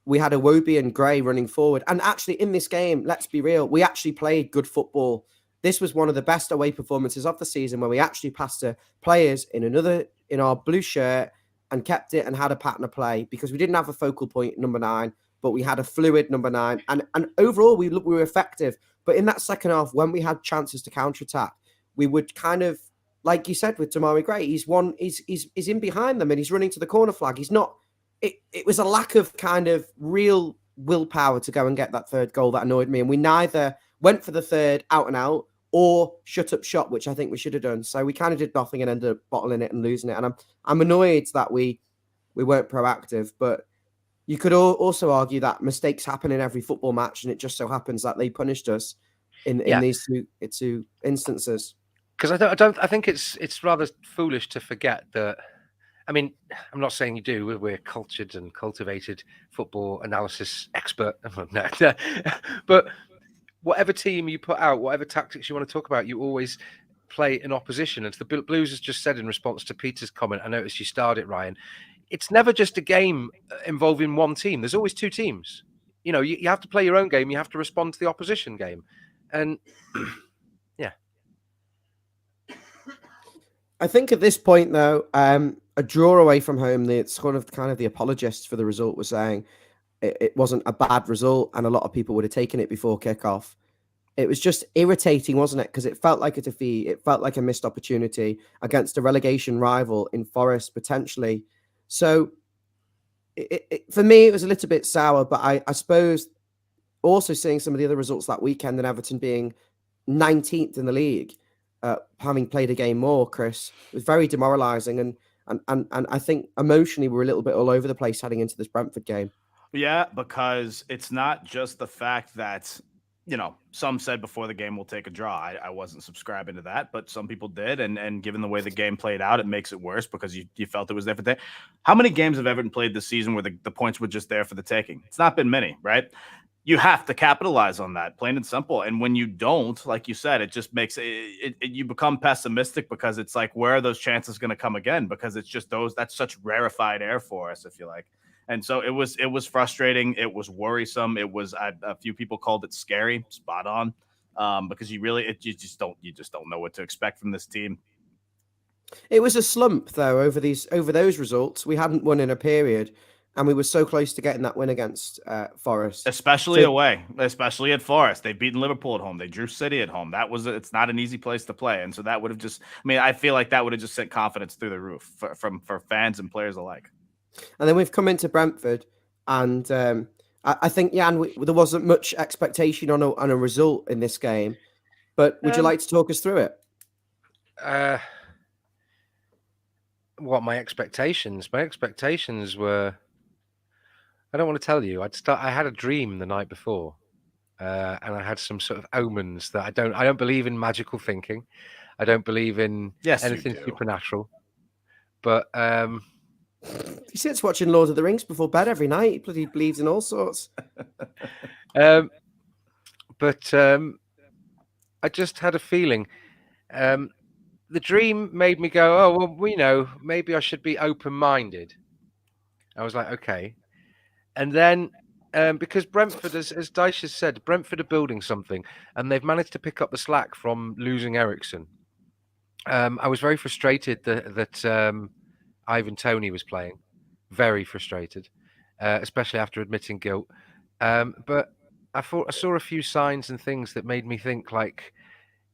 we had Iwobi and Gray running forward. And actually in this game, let's be real, we actually played good football. This was one of the best away performances of the season, where we actually passed to players in our blue shirt and kept it and had a pattern of play, because we didn't have a focal point number 9, but we had a fluid number 9. And overall, we were effective. But in that second half, when we had chances to counterattack, we would kind of, like you said with Damari Gray, he's in behind them and he's running to the corner flag. He's not. It was a lack of kind of real willpower to go and get that third goal that annoyed me. And we neither went for the third out and out or shut up shop, which I think we should have done. So we kind of did nothing and ended up bottling it and losing it. And I'm annoyed that we weren't proactive, but you could also argue that mistakes happen in every football match, and it just so happens that they punished us in these two instances. Because I think it's rather foolish to forget that. I mean, I'm not saying you do. We're cultured and cultivated football analysis expert, but whatever team you put out, whatever tactics you want to talk about, you always play an opposition. And the Blues has just said in response to Peter's comment, I noticed you started, Ryan. It's never just a game involving one team. There's always 2 teams. You have to play your own game. You have to respond to the opposition game. And yeah. I think at this point, though, a draw away from home, it's kind of the apologists for the result were saying it wasn't a bad result, and a lot of people would have taken it before kickoff. It was just irritating, wasn't it? Because it felt like a defeat. It felt like a missed opportunity against a relegation rival in Forest, potentially. So for me, it was a little bit sour, but I suppose also seeing some of the other results that weekend and Everton being 19th in the league, having played a game more, Chris, was very demoralising. And I think emotionally we're a little bit all over the place heading into this Brentford game. Yeah, because it's not just the fact that, some said before the game we'll take a draw. I wasn't subscribing to that, but some people did. And given the way the game played out, it makes it worse because you felt it was there for that. How many games have Everton played this season where the points were just there for the taking? It's not been many, right? You have to capitalize on that, plain and simple. And when you don't, like you said, it just makes you become pessimistic because it's like, where are those chances going to come again? Because it's just that's such rarefied air for us, if you like. And so it was frustrating. It was worrisome. It was a few people called it scary, spot on, because you just don't know what to expect from this team. It was a slump though over those results. We hadn't won in a period, and we were so close to getting that win against Forest, especially away, especially at Forest. They've beaten Liverpool at home. They drew City at home. It's not an easy place to play, and so that would have I feel like that would have just sent confidence through the roof for fans and players alike. And then we've come into Brentford, and I think, Jan, there wasn't much expectation on a result in this game. But would you like to talk us through it? What my expectations? My expectations were, I don't want to tell you. I had a dream the night before, and I had some sort of omens that I don't believe in magical thinking. I don't believe in anything supernatural. But he sits watching Lord of the Rings before bed every night. He bloody believes in all sorts. But I just had a feeling. The dream made me go, oh, well, maybe I should be open-minded. I was like, okay. And then, because Brentford, as Dyche has said, Brentford are building something, and they've managed to pick up the slack from losing Eriksen. I was very frustrated that Ivan Toney was playing. Very frustrated, especially after admitting guilt. But I saw a few signs and things that made me think, like,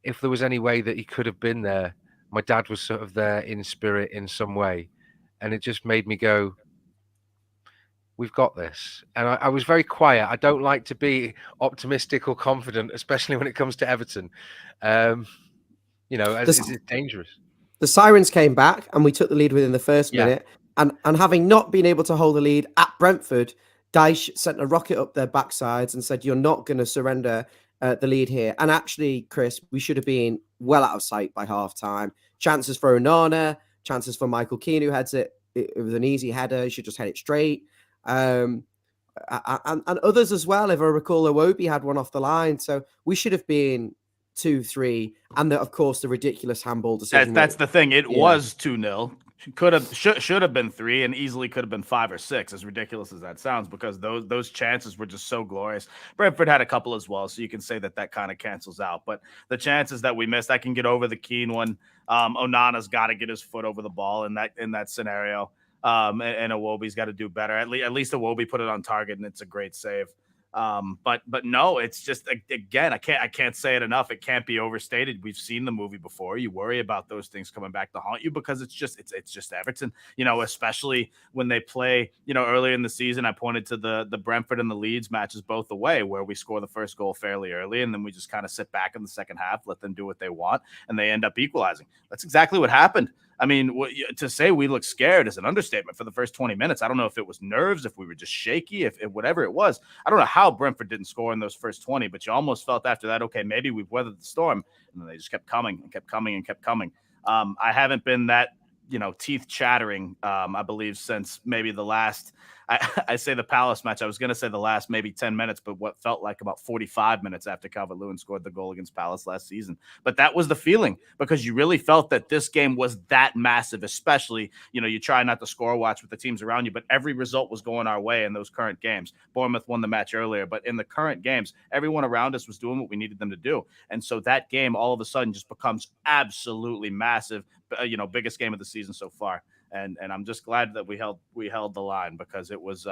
if there was any way that he could have been there, my dad was sort of there in spirit in some way. And it just made me go, we've got this. And I was very quiet. I don't like to be optimistic or confident, especially when it comes to Everton. It's dangerous. The sirens came back and we took the lead within the first minute. And having not been able to hold the lead at Brentford, Dyche sent a rocket up their backsides and said, you're not going to surrender the lead here. And actually, Chris, we should have been well out of sight by half-time. Chances for Onana, chances for Michael Keane, who heads it. It was an easy header. He should just head it straight. And others as well. If I recall, Iwobi had one off the line. So we should have been 2-3, and of course the ridiculous handball decision. That's the thing. It was 2-0. Should have been 3, and easily could have been 5 or 6. As ridiculous as that sounds, because those chances were just so glorious. Brentford had a couple as well, so you can say that kind of cancels out. But the chances that we missed, I can get over the Keane one. Onana's got to get his foot over the ball in that scenario. And Iwobi's got to do better. At least Iwobi put it on target, and it's a great save. But no, it's just, again, I can't say it enough. It can't be overstated. We've seen the movie before. You worry about those things coming back to haunt you because it's just Everton, especially when they play, earlier in the season. I pointed to the Brentford and the Leeds matches both away, where we score the first goal fairly early, and then we just kind of sit back in the second half, let them do what they want, and they end up equalizing. That's exactly what happened. I mean, to say we look scared is an understatement for the first 20 minutes. I don't know if it was nerves, if we were just shaky, if whatever it was. I don't know how Brentford didn't score in those first 20, but you almost felt after that, okay, maybe we've weathered the storm. And then they just kept coming and kept coming and kept coming. I haven't been that, teeth chattering, I believe, since maybe the last – I say the Palace match. I was going to say the last maybe 10 minutes, but what felt like about 45 minutes after Calvert-Lewin scored the goal against Palace last season. But that was the feeling, because you really felt that this game was that massive, especially, you try not to score watch with the teams around you, but every result was going our way in those current games. Bournemouth won the match earlier, but in the current games, everyone around us was doing what we needed them to do. And so that game all of a sudden just becomes absolutely massive, biggest game of the season so far. And I'm just glad that we held the line, because it was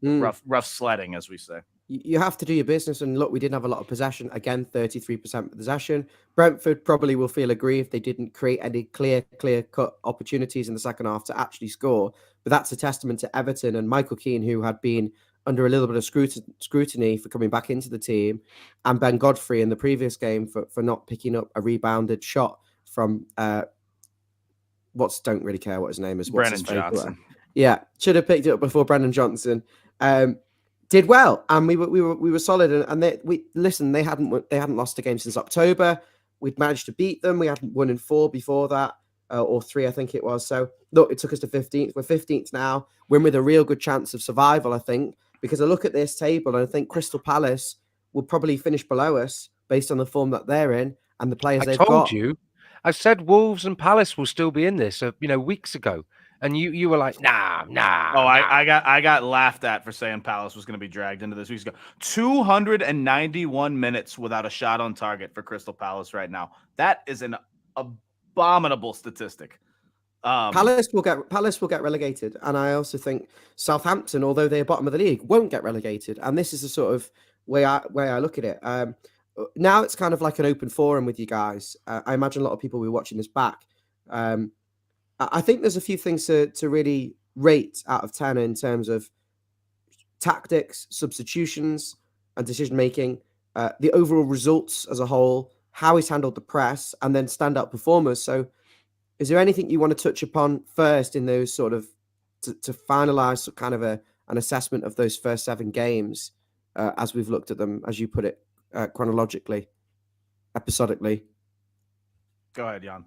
rough sledding, as we say. You have to do your business, and look, we didn't have a lot of possession. Again, 33% possession. Brentford probably will feel aggrieved they didn't create any clear-cut opportunities in the second half to actually score. But that's a testament to Everton and Michael Keane, who had been under a little bit of scrutiny for coming back into the team, and Ben Godfrey in the previous game for not picking up a rebounded shot from don't really care what his name is. Brennan Johnson. Yeah, should have picked it up before Brennan Johnson. Did well, and we were solid. And they hadn't lost a game since October. We'd managed to beat them. We hadn't won in 4 before that, or 3, I think it was. So look, it took us to 15th. We're 15th now. We're in with a real good chance of survival, I think, because I look at this table and I think Crystal Palace will probably finish below us based on the form that they're in and the players they've got. I told you. I said Wolves and Palace will still be in this, weeks ago. And you were like, nah. Oh, I got laughed at for saying Palace was going to be dragged into this weeks ago. 291 minutes without a shot on target for Crystal Palace right now. That is an abominable statistic. Palace will get relegated, and I also think Southampton, although they're bottom of the league, won't get relegated. And this is the sort of way I look at it. Now it's kind of like an open forum with you guys. I imagine a lot of people will be watching this back. I think there's a few things to really rate out of 10 in terms of tactics, substitutions, and decision-making, the overall results as a whole, how he's handled the press, and then standout performers. So is there anything you want to touch upon first in those sort of, to finalise kind of an assessment of those first 7 games as we've looked at them, as you put it, chronologically, episodically? Go ahead, Jan.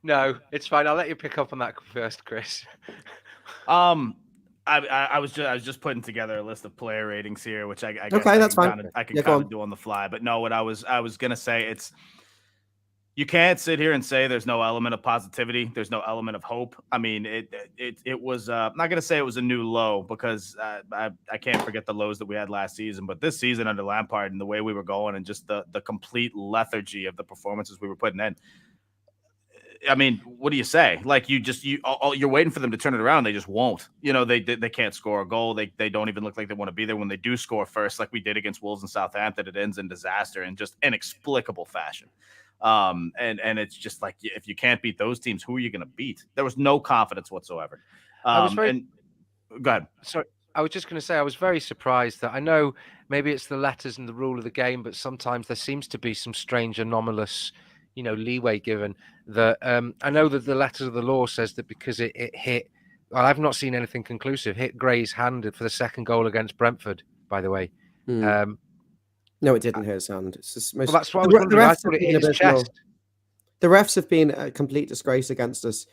No, it's fine. I'll let you pick up on that first, Chris. I was just putting together a list of player ratings here, which I guess okay, that's fine. I can kind of do on the fly. But no, what I was gonna say, you can't sit here and say there's no element of positivity. There's no element of hope. I mean, it was I'm not gonna say it was a new low, because I can't forget the lows that we had last season. But this season under Lampard and the way we were going and just the complete lethargy of the performances we were putting in. I mean, what do you say? Like, you're waiting for them to turn it around. They just won't. They can't score a goal. They don't even look like they want to be there. When they do score first, like we did against Wolves and Southampton, it ends in disaster in just inexplicable fashion. And it's just like, if you can't beat those teams, who are you going to beat? There was no confidence whatsoever. Go ahead. Sorry, I was just going to say I was very surprised that, I know maybe it's the letters and the rule of the game, but sometimes there seems to be some strange anomalous leeway given. That I know that the letter of the law says that because it hit, well, I've not seen anything conclusive, hit Gray's hand for the second goal against Brentford, by the way. No, it didn't hit his hand. It's just well, that's what I was wondering. I thought it hit his chest. The refs have been a complete disgrace against us.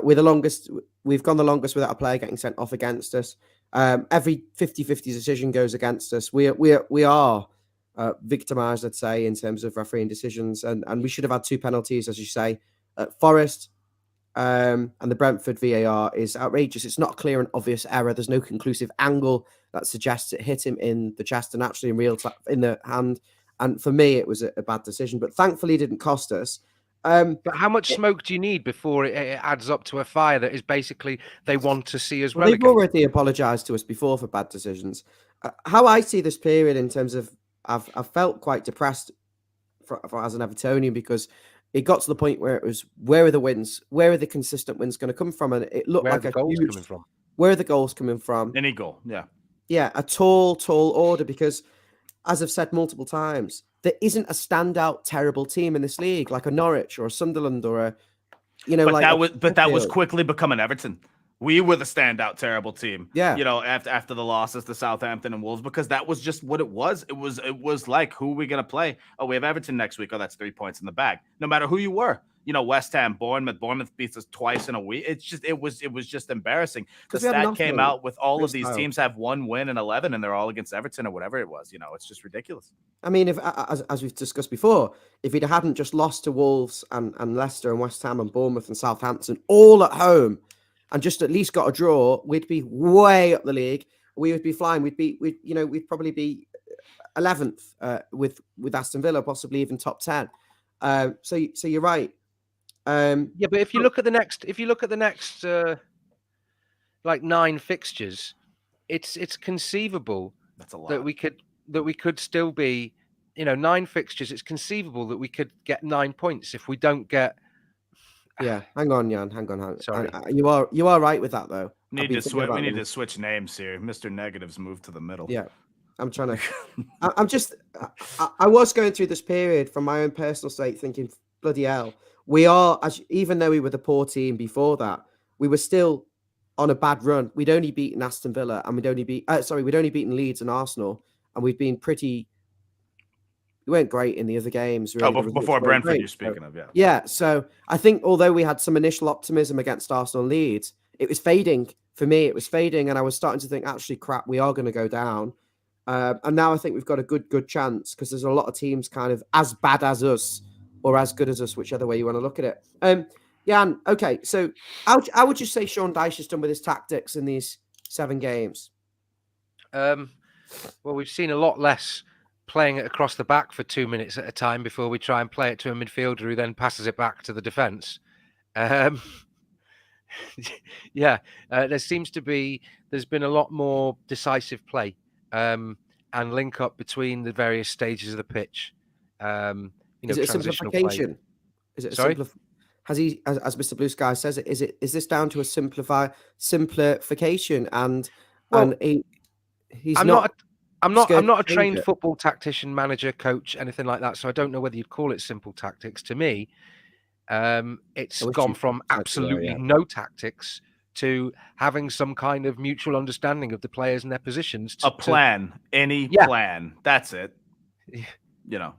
We've gone the longest without a player getting sent off against us. Every 50-50 decision goes against us. We are victimized, I'd say, in terms of refereeing decisions, and we should have had 2 penalties, as you say. Forest and the Brentford VAR is outrageous. It's not a clear and obvious error. There's no conclusive angle that suggests it hit him in the chest and actually in the hand. And for me, it was a bad decision, but thankfully it didn't cost us. But how much smoke do you need before it adds up to a fire that is basically they want to see us relegated? They've already apologised to us before for bad decisions. How I see this period in terms of, I've felt quite depressed as an Evertonian, because it got to the point where it was, where are the wins? Where are the consistent wins going to come from? And it looked like a huge... coming from? Where are the goals coming from? Any goal, yeah. Yeah, a tall order, because, as I've said multiple times, there isn't a standout terrible team in this league, like a Norwich or a Sunderland or a, that was quickly becoming Everton. We were the standout terrible team. Yeah. After the losses to Southampton and Wolves, because that was just what it was. It was like, who are we going to play? Oh, we have Everton next week. Oh, that's 3 points in the bag. No matter who you were. West Ham, Bournemouth beats us twice in a week. It was just embarrassing. The stat came out with all of these teams have 1 win and 11, and they're all against Everton or whatever it was. It's just ridiculous. I mean, if as we've discussed before, if we hadn't just lost to Wolves and Leicester and West Ham and Bournemouth and Southampton all at home, and just at least got a draw, we'd be way up the league. We would be flying. We'd probably be 11th with Aston Villa, possibly even top 10. So you're right. Yeah, but if you look at the next, like 9 fixtures, it's conceivable that's a lot. that we could still be, 9 fixtures. It's conceivable that we could get 9 points if we don't get Yeah, hang on, Jan. Hang on. Sorry. You are right with that though. We need to switch names here. Mr. Negatives moved to the middle. Yeah, I'm trying to. I was going through this period from my own personal sake, thinking, bloody hell, we are. Even though we were the poor team before that, we were still on a bad run. We'd only beaten Aston Villa, and we'd only beaten Leeds and Arsenal, and we've been pretty. We weren't great in the other games. Really. Before Brentford, you're speaking of, yeah. Yeah, so I think although we had some initial optimism against Arsenal and Leeds, it was fading. For me, it was fading, and I was starting to think, actually, crap, we are going to go down. And now I think we've got a good chance because there's a lot of teams kind of as bad as us or as good as us, whichever way you want to look at it. Jan, okay, so how would you say Sean Dyche has done with his tactics in these 7 games? Well, we've seen a lot less playing it across the back for 2 minutes at a time before we try and play it to a midfielder who then passes it back to the defence. There's been a lot more decisive play and link up between the various stages of the pitch. Is it a simplification? Is it as Mr. Blue Sky says it? Is this down to a simplification? I'm not a trained football tactician, manager, coach, anything like that. So I don't know whether you'd call it simple tactics. To me, it's gone from absolutely no tactics to having some kind of mutual understanding of the players and their positions. Plan. That's it. You know,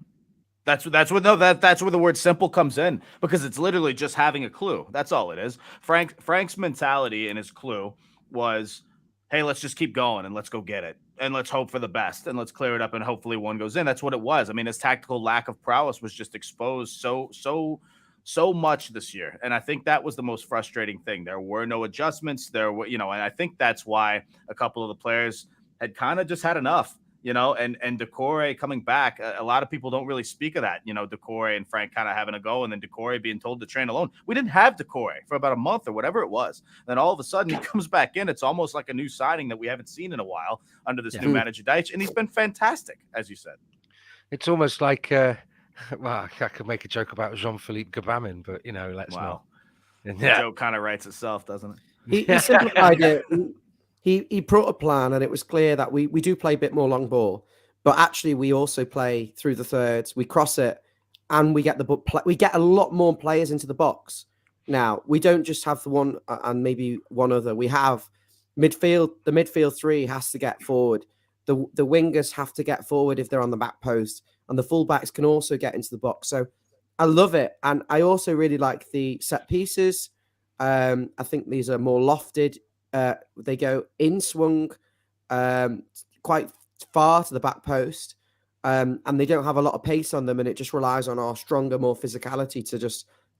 that's where the word simple comes in, because it's literally just having a clue. That's all it is. Frank's mentality and his clue was, hey, let's just keep going and let's go get it. And let's hope for the best and let's clear it up and hopefully one goes in. That's what it was. I mean, his tactical lack of prowess was just exposed so much this year. And I think that was the most frustrating thing. There were no adjustments. And I think that's why a couple of the players had kind of just had enough, and Doucouré coming back. A lot of people don't really speak of that, Doucouré and Frank kind of having a go and then Doucouré being told to train alone. We didn't have Doucouré for about a month or whatever it was. Then all of a sudden he comes back in. It's almost like a new signing that we haven't seen in a while under this new manager Dyche. And he's been fantastic, as you said. It's almost like, well, I could make a joke about Jean-Philippe Gbamin, but, let's not. The joke kind of writes itself, doesn't it? He simplified it. He brought a plan, and it was clear that we do play a bit more long ball, but actually we also play through the thirds. We cross it, and we get a lot more players into the box. Now we don't just have the one and maybe one other. We have midfield. The midfield 3 has to get forward. The wingers have to get forward if they're on the back post, and the fullbacks can also get into the box. So I love it, and I also really like the set pieces. I think these are more lofted. They go in swung quite far to the back post, and they don't have a lot of pace on them, and it just relies on our stronger, more physicality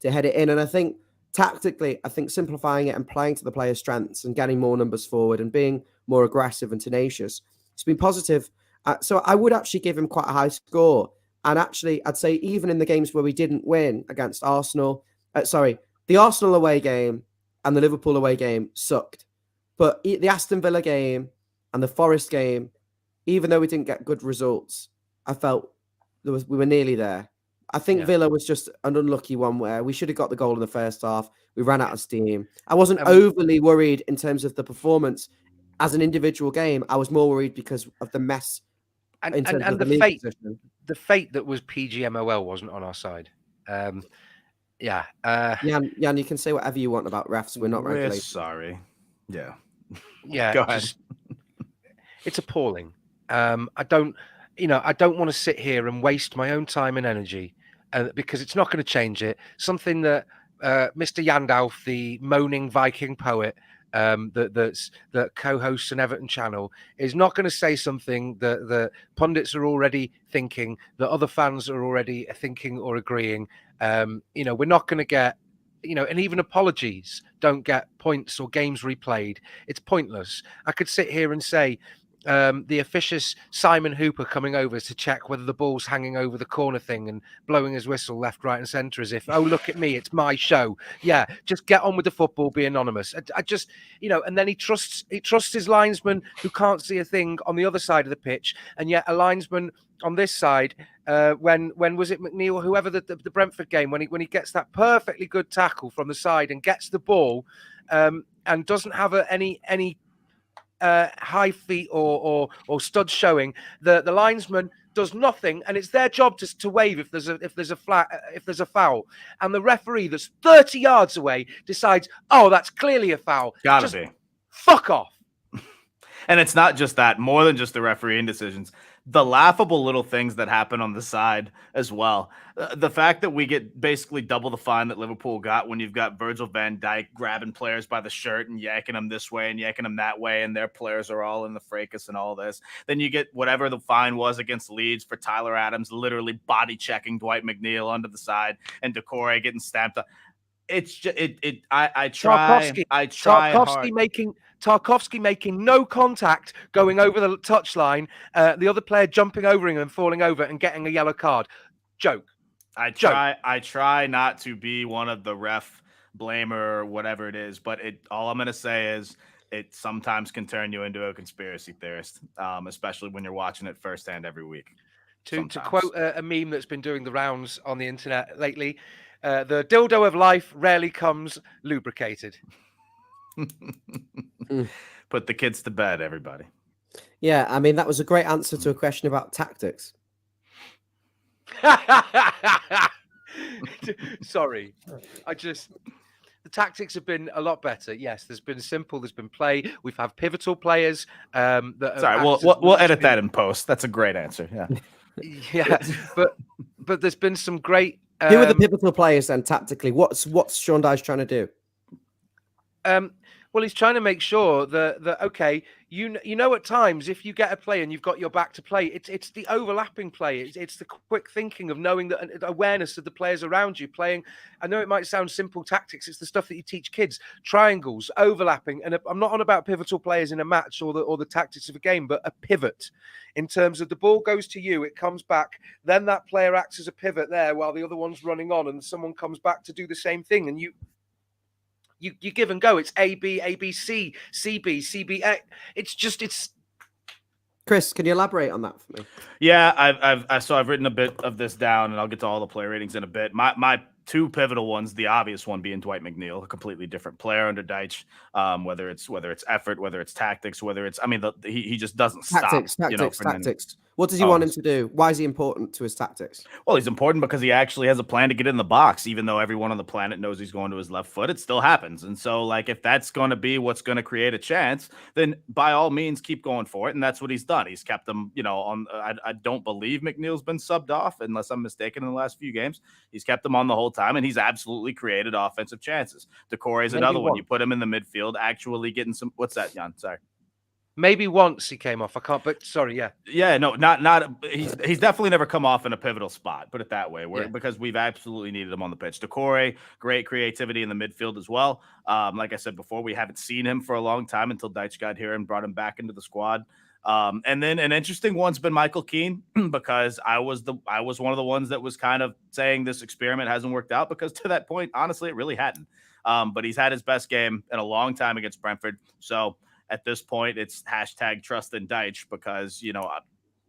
to head it in. And I think tactically, simplifying it and playing to the players' strengths and getting more numbers forward and being more aggressive and tenacious, it's been positive. So I would actually give him quite a high score. And actually, I'd say even in the games where we didn't win against Arsenal, the Arsenal away game and the Liverpool away game sucked. But the Aston Villa game and the Forest game, even though we didn't get good results, I felt we were nearly there. I think Villa was just an unlucky one where we should have got the goal in the first half. We ran out of steam. I wasn't overly worried in terms of the performance as an individual game. I was more worried because of the mess and the fate that was PGMOL wasn't on our side. Jan, you can say whatever you want about refs. We're not regulated. We're sorry. Yeah. Go ahead. It's appalling. I don't want to sit here and waste my own time and energy because it's not going to change it. Something that Mr. Yandalf, the moaning Viking poet, that co-hosts an Everton channel, is not going to say something that the pundits are already thinking, that other fans are already thinking or agreeing. We're not going to get, and even apologies don't get points or games replayed. It's pointless. I could sit here and say the officious Simon Hooper coming over to check whether the ball's hanging over the corner thing and blowing his whistle left, right and centre as if, oh, look at me, it's my show. Yeah, just get on with the football, be anonymous. I just, and then he trusts his linesman who can't see a thing on the other side of the pitch, and yet a linesman on this side when was it McNeil, whoever the Brentford game, when he gets that perfectly good tackle from the side and gets the ball, and doesn't have any high feet or studs showing, the linesman does nothing, and it's their job to wave if there's a foul, and the referee that's 30 yards away decides, oh, that's clearly a foul. Gotta be. Fuck off. And it's not just that, more than just the refereeing decisions, the laughable little things that happen on the side as well. The fact that we get basically double the fine that Liverpool got when you've got Virgil van Dijk grabbing players by the shirt and yanking them this way and yanking them that way, and their players are all in the fracas and all this. Then you get whatever the fine was against Leeds for Tyler Adams literally body checking Dwight McNeil onto the side and Decore getting stamped up. It's just I try Tarkowski making no contact going over the touchline, the other player jumping over him and falling over and getting a yellow card. Joke. I try not to be one of the ref blamer or whatever it is, but all I'm going to say is it sometimes can turn you into a conspiracy theorist, especially when you're watching it firsthand every week. To quote a meme that's been doing the rounds on the internet lately, the dildo of life rarely comes lubricated. Put the kids to bed, everybody. Yeah, I mean, that was a great answer to a question about tactics. Sorry, the tactics have been a lot better. Yes, there's been simple, there's been play. We've had pivotal players. We'll edit that in post. That's a great answer. Yeah, yeah, but there's been some great. Who are the pivotal players then tactically? What's Sean Dyche trying to do? Well, he's trying to make sure that okay, you know, at times if you get a play and you've got your back to play, it's the overlapping play. It's the quick thinking of knowing that awareness of the players around you playing. I know it might sound simple tactics. It's the stuff that you teach kids: triangles, overlapping. And I'm not on about pivotal players in a match or the tactics of a game, but a pivot in terms of the ball goes to you, it comes back, then that player acts as a pivot there while the other one's running on, and someone comes back to do the same thing, and you give and go. It's A, B, A, B, C, C, B, C, B, A. It's. Chris, can you elaborate on that for me? Yeah, I've written a bit of this down, and I'll get to all the player ratings in a bit. My two pivotal ones, the obvious one being Dwight McNeil, a completely different player under Dyche. Whether it's effort, whether it's tactics, whether it's he just doesn't stop. Tactics. What does he want him to do? Why is he important to his tactics? Well, he's important because he actually has a plan to get in the box, even though everyone on the planet knows he's going to his left foot. It still happens. And so, if that's going to be what's going to create a chance, then by all means, keep going for it. And that's what he's done. He's kept them, on. I don't believe McNeil's been subbed off, unless I'm mistaken, in the last few games. He's kept them on the whole time, and he's absolutely created offensive chances. Decore is another one. You put him in the midfield, actually getting some. What's that, Jan? Sorry. Maybe once he came off. I can't, but sorry, yeah. Yeah, no, not he's definitely never come off in a pivotal spot, put it that way, because we've absolutely needed him on the pitch. Decore, great creativity in the midfield as well. Like I said before, we haven't seen him for a long time until Dyche got here and brought him back into the squad. And then an interesting one's been Michael Keane, because I was one of the ones that was kind of saying this experiment hasn't worked out, because to that point, honestly, it really hadn't. But he's had his best game in a long time against Brentford. So at this point, it's hashtag trust in Dyche, because,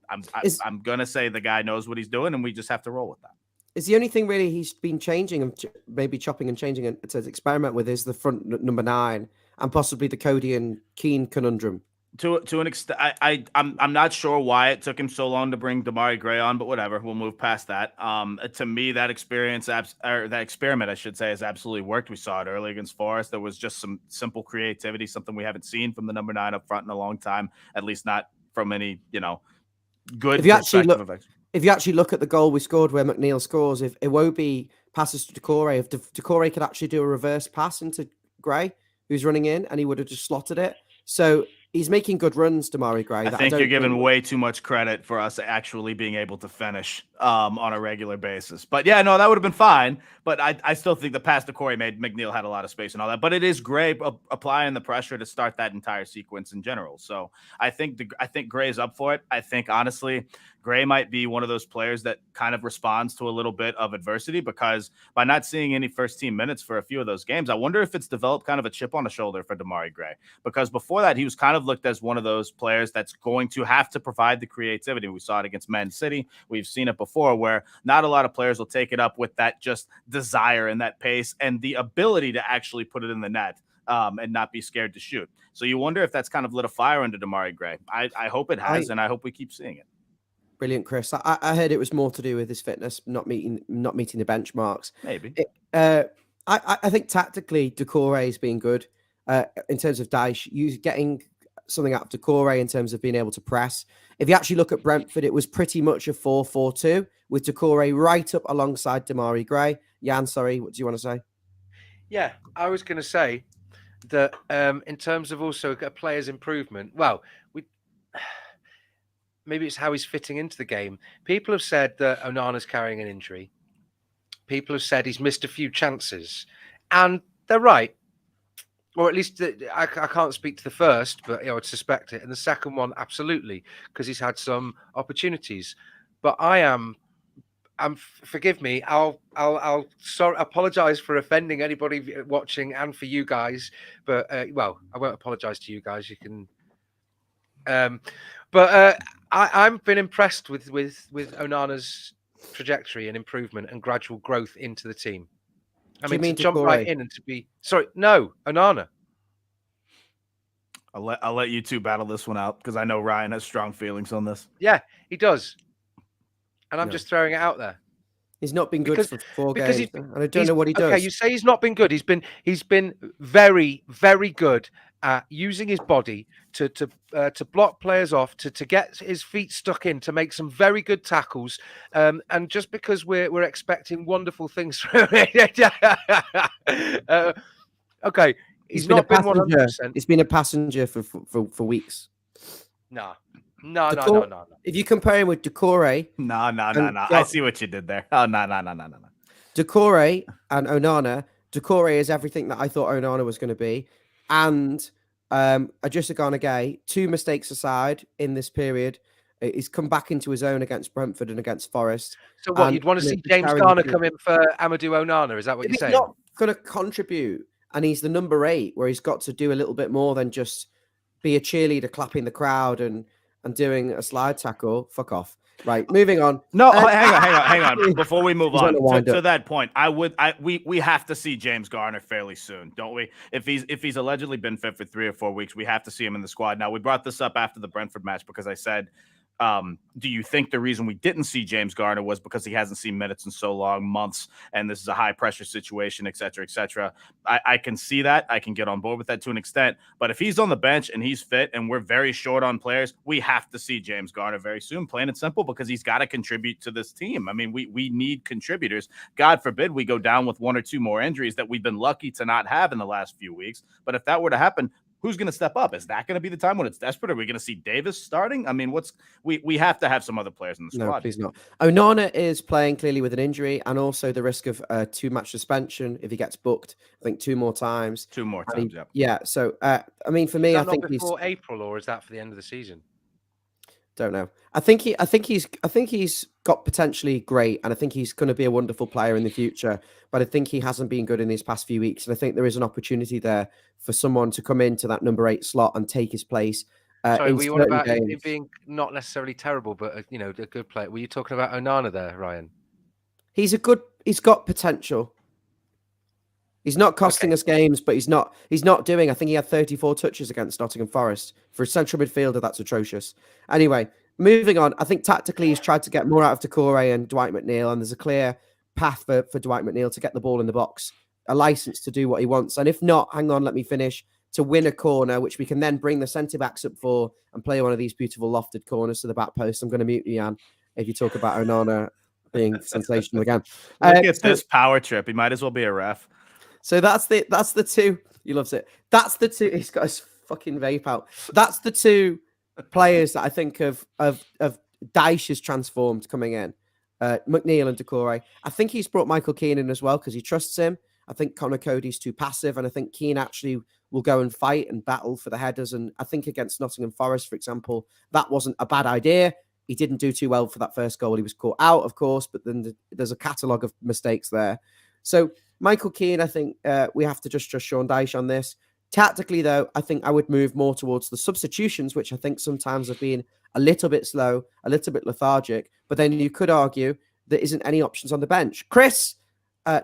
I'm going to say the guy knows what he's doing, and we just have to roll with that. Is the only thing really he's been changing and maybe chopping and changing to experiment with is the front number 9 and possibly the Cody and Keane conundrum? To an extent, I'm not sure why it took him so long to bring Damari Gray on, but whatever, we'll move past that. To me, that experiment, I should say, has absolutely worked. We saw it early against Forest. There was just some simple creativity, something we haven't seen from the number 9 up front in a long time, at least not from any, good. If you actually look at the goal we scored where McNeil scores, if Iwobi passes to Decore, if Decore could actually do a reverse pass into Gray, who's running in, and he would have just slotted it. So he's making good runs, Damari Gray. I think you're giving way too much credit for us actually being able to finish on a regular basis. But yeah, no, that would have been fine. But I still think the pass to Corey made McNeil had a lot of space and all that. But it is Gray applying the pressure to start that entire sequence in general. So I think Gray's up for it. I think, honestly, Gray might be one of those players that kind of responds to a little bit of adversity, because by not seeing any first team minutes for a few of those games, I wonder if it's developed kind of a chip on the shoulder for Demarai Gray, because before that, he was kind of looked as one of those players that's going to have to provide the creativity. We saw it against Man City. We've seen it before where not a lot of players will take it up with that just desire and that pace and the ability to actually put it in the net. And not be scared to shoot. So you wonder if that's kind of lit a fire under Demarai Gray. I hope it has, and I hope we keep seeing it. Brilliant, Chris. I heard it was more to do with his fitness, not meeting the benchmarks. Maybe. I think tactically, Doucouré has been good in terms of Dyche. You getting something out of Doucouré in terms of being able to press. If you actually look at Brentford, it was pretty much a 4-4-2 with Doucouré right up alongside Demarai Gray. Jan, sorry, what do you want to say? Yeah, I was going to say that in terms of also a player's improvement, well, maybe it's how he's fitting into the game. People have said that Onana's carrying an injury. People have said he's missed a few chances, and they're right. Or at least I can't speak to the first, but I would suspect it. And the second one, absolutely, because he's had some opportunities. But forgive me. I'll apologize for offending anybody watching and for you guys. But well, I won't apologize to you guys. You can. I've been impressed with Onana's trajectory and improvement and gradual growth into the team. I mean, to jump right in and to be Onana. I'll let you two battle this one out, because I know Ryan has strong feelings on this. Yeah, he does. And I'm just throwing it out there. He's not been good for 4 games, and I don't know what he does. Okay, you say he's not been good. He's been very, very good at using his body to block players off, to get his feet stuck in, to make some very good tackles. And just because we're expecting wonderful things from him, okay, he's not been 100%. He's been a passenger for weeks. No. If you compare him with Doucouré, no. I see what you did there. Oh, no. Doucouré and Onana. Doucouré is everything that I thought Onana was going to be, and Idrissa Gana Gueye, 2 mistakes aside in this period, he's come back into his own against Brentford and against Forest. So what, you'd want to see James Garner come in for Amadou Onana? Is that what you're saying? He's not going to contribute, and he's the number 8, where he's got to do a little bit more than just be a cheerleader clapping the crowd and doing a slide tackle. Fuck off. Right, moving on. No, hang on. Before we move on, to that point, we have to see James Garner fairly soon, don't we? If he's allegedly been fit for 3 or 4 weeks, we have to see him in the squad. Now, we brought this up after the Brentford match because I said, do you think the reason we didn't see James Garner was because he hasn't seen minutes in so long, months, and this is a high pressure situation, et cetera, et cetera? I can see that. I can get on board with that to an extent. But if he's on the bench and he's fit and we're very short on players, we have to see James Garner very soon, plain and simple, because he's got to contribute to this team. I mean, we need contributors. God forbid we go down with 1 or 2 more injuries that we've been lucky to not have in the last few weeks. But if that were to happen, who's going to step up? Is that going to be the time when it's desperate? Are we going to see Davis starting? I mean, we have to have some other players in the squad. No, please not. Onana is playing clearly with an injury, and also the risk of 2-match suspension if he gets booked. I think 2 more times. 2 more times, yeah. Yeah. So, I mean, for me, I think before April, or is that for the end of the season? Don't know. I think he's got potentially great, and I think he's going to be a wonderful player in the future. But I think he hasn't been good in these past few weeks, and I think there is an opportunity there for someone to come into that number 8 slot and take his place. Sorry, were you on about him being not necessarily terrible, but a good player? Were you talking about Onana there, Ryan? He's got potential. He's not costing us games, but he's not doing. I think he had 34 touches against Nottingham Forest. For a central midfielder, that's atrocious. Anyway, moving on. I think tactically he's tried to get more out of Doucouré and Dwight McNeil, and there's a clear path for Dwight McNeil to get the ball in the box, a license to do what he wants. And if not, hang on, let me finish, to win a corner, which we can then bring the centre-backs up for and play one of these beautiful lofted corners to the back post. I'm going to mute you, Jan, if you talk about Onana being sensational again. Look at this power trip. He might as well be a ref. So that's the 2. He loves it. That's the 2. He's got his fucking vape out. That's the 2 players that I think of Dyche has transformed coming in. McNeil and Doucouré. I think he's brought Michael Keane in as well because he trusts him. I think Connor Cody's too passive, and I think Keane actually will go and fight and battle for the headers. And I think against Nottingham Forest, for example, that wasn't a bad idea. He didn't do too well for that first goal. He was caught out, of course, but then there's a catalogue of mistakes there. So Michael Keane, I think we have to just trust Sean Dyche on this. Tactically, though, I think I would move more towards the substitutions, which I think sometimes have been a little bit slow, a little bit lethargic. But then you could argue there isn't any options on the bench. Chris,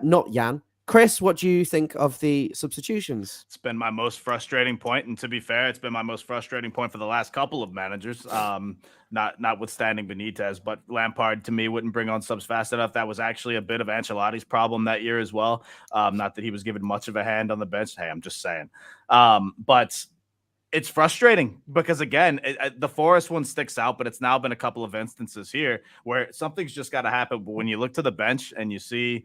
not Jan. Chris, what do you think of the substitutions? It's been my most frustrating point, and to be fair, it's been my most frustrating point for the last couple of managers. Notwithstanding Benitez, but Lampard to me wouldn't bring on subs fast enough. That was actually a bit of Ancelotti's problem that year as well. Not that he was given much of a hand on the bench. Hey, I'm just saying. But it's frustrating because, again, the Forest one sticks out, but it's now been a couple of instances here where something's just got to happen. But when you look to the bench and you see,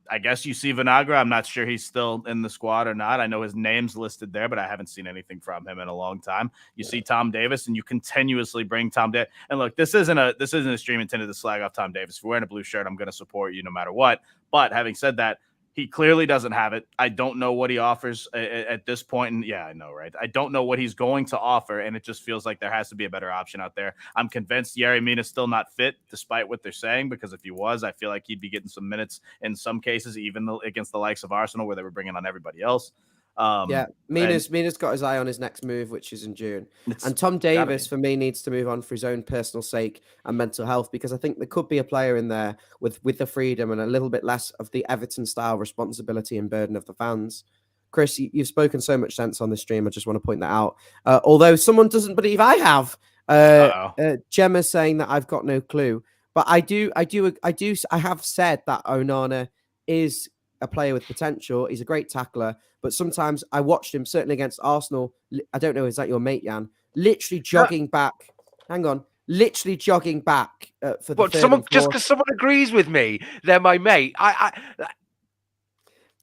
I guess you see Vinagre. I'm not sure he's still in the squad or not. I know his name's listed there, but I haven't seen anything from him in a long time. You see Tom Davis, and you continuously bring Tom Davis. And look, this isn't a stream intended to slag off Tom Davis. If you're wearing a blue shirt, I'm going to support you no matter what. But having said that, he clearly doesn't have it. I don't know what he offers at this point. And yeah, I know, right? I don't know what he's going to offer, and it just feels like there has to be a better option out there. I'm convinced Yerry Mina's still not fit, despite what they're saying, because if he was, I feel like he'd be getting some minutes in some cases, even against the likes of Arsenal, where they were bringing on everybody else. Mina's got his eye on his next move, which is in June. And Tom Davis, for me, needs to move on for his own personal sake and mental health, because I think there could be a player in there with the freedom and a little bit less of the Everton-style responsibility and burden of the fans. Chris, you've spoken so much sense on this stream. I just want to point that out. Although someone doesn't believe I have. Gemma's saying that I've got no clue. But I have said that Onana is a player with potential. He's a great tackler, but sometimes I watched him, certainly against Arsenal. I don't know, is that your mate, Jan? Literally jogging back. Hang on. Literally jogging back for the just because someone agrees with me, they're my mate.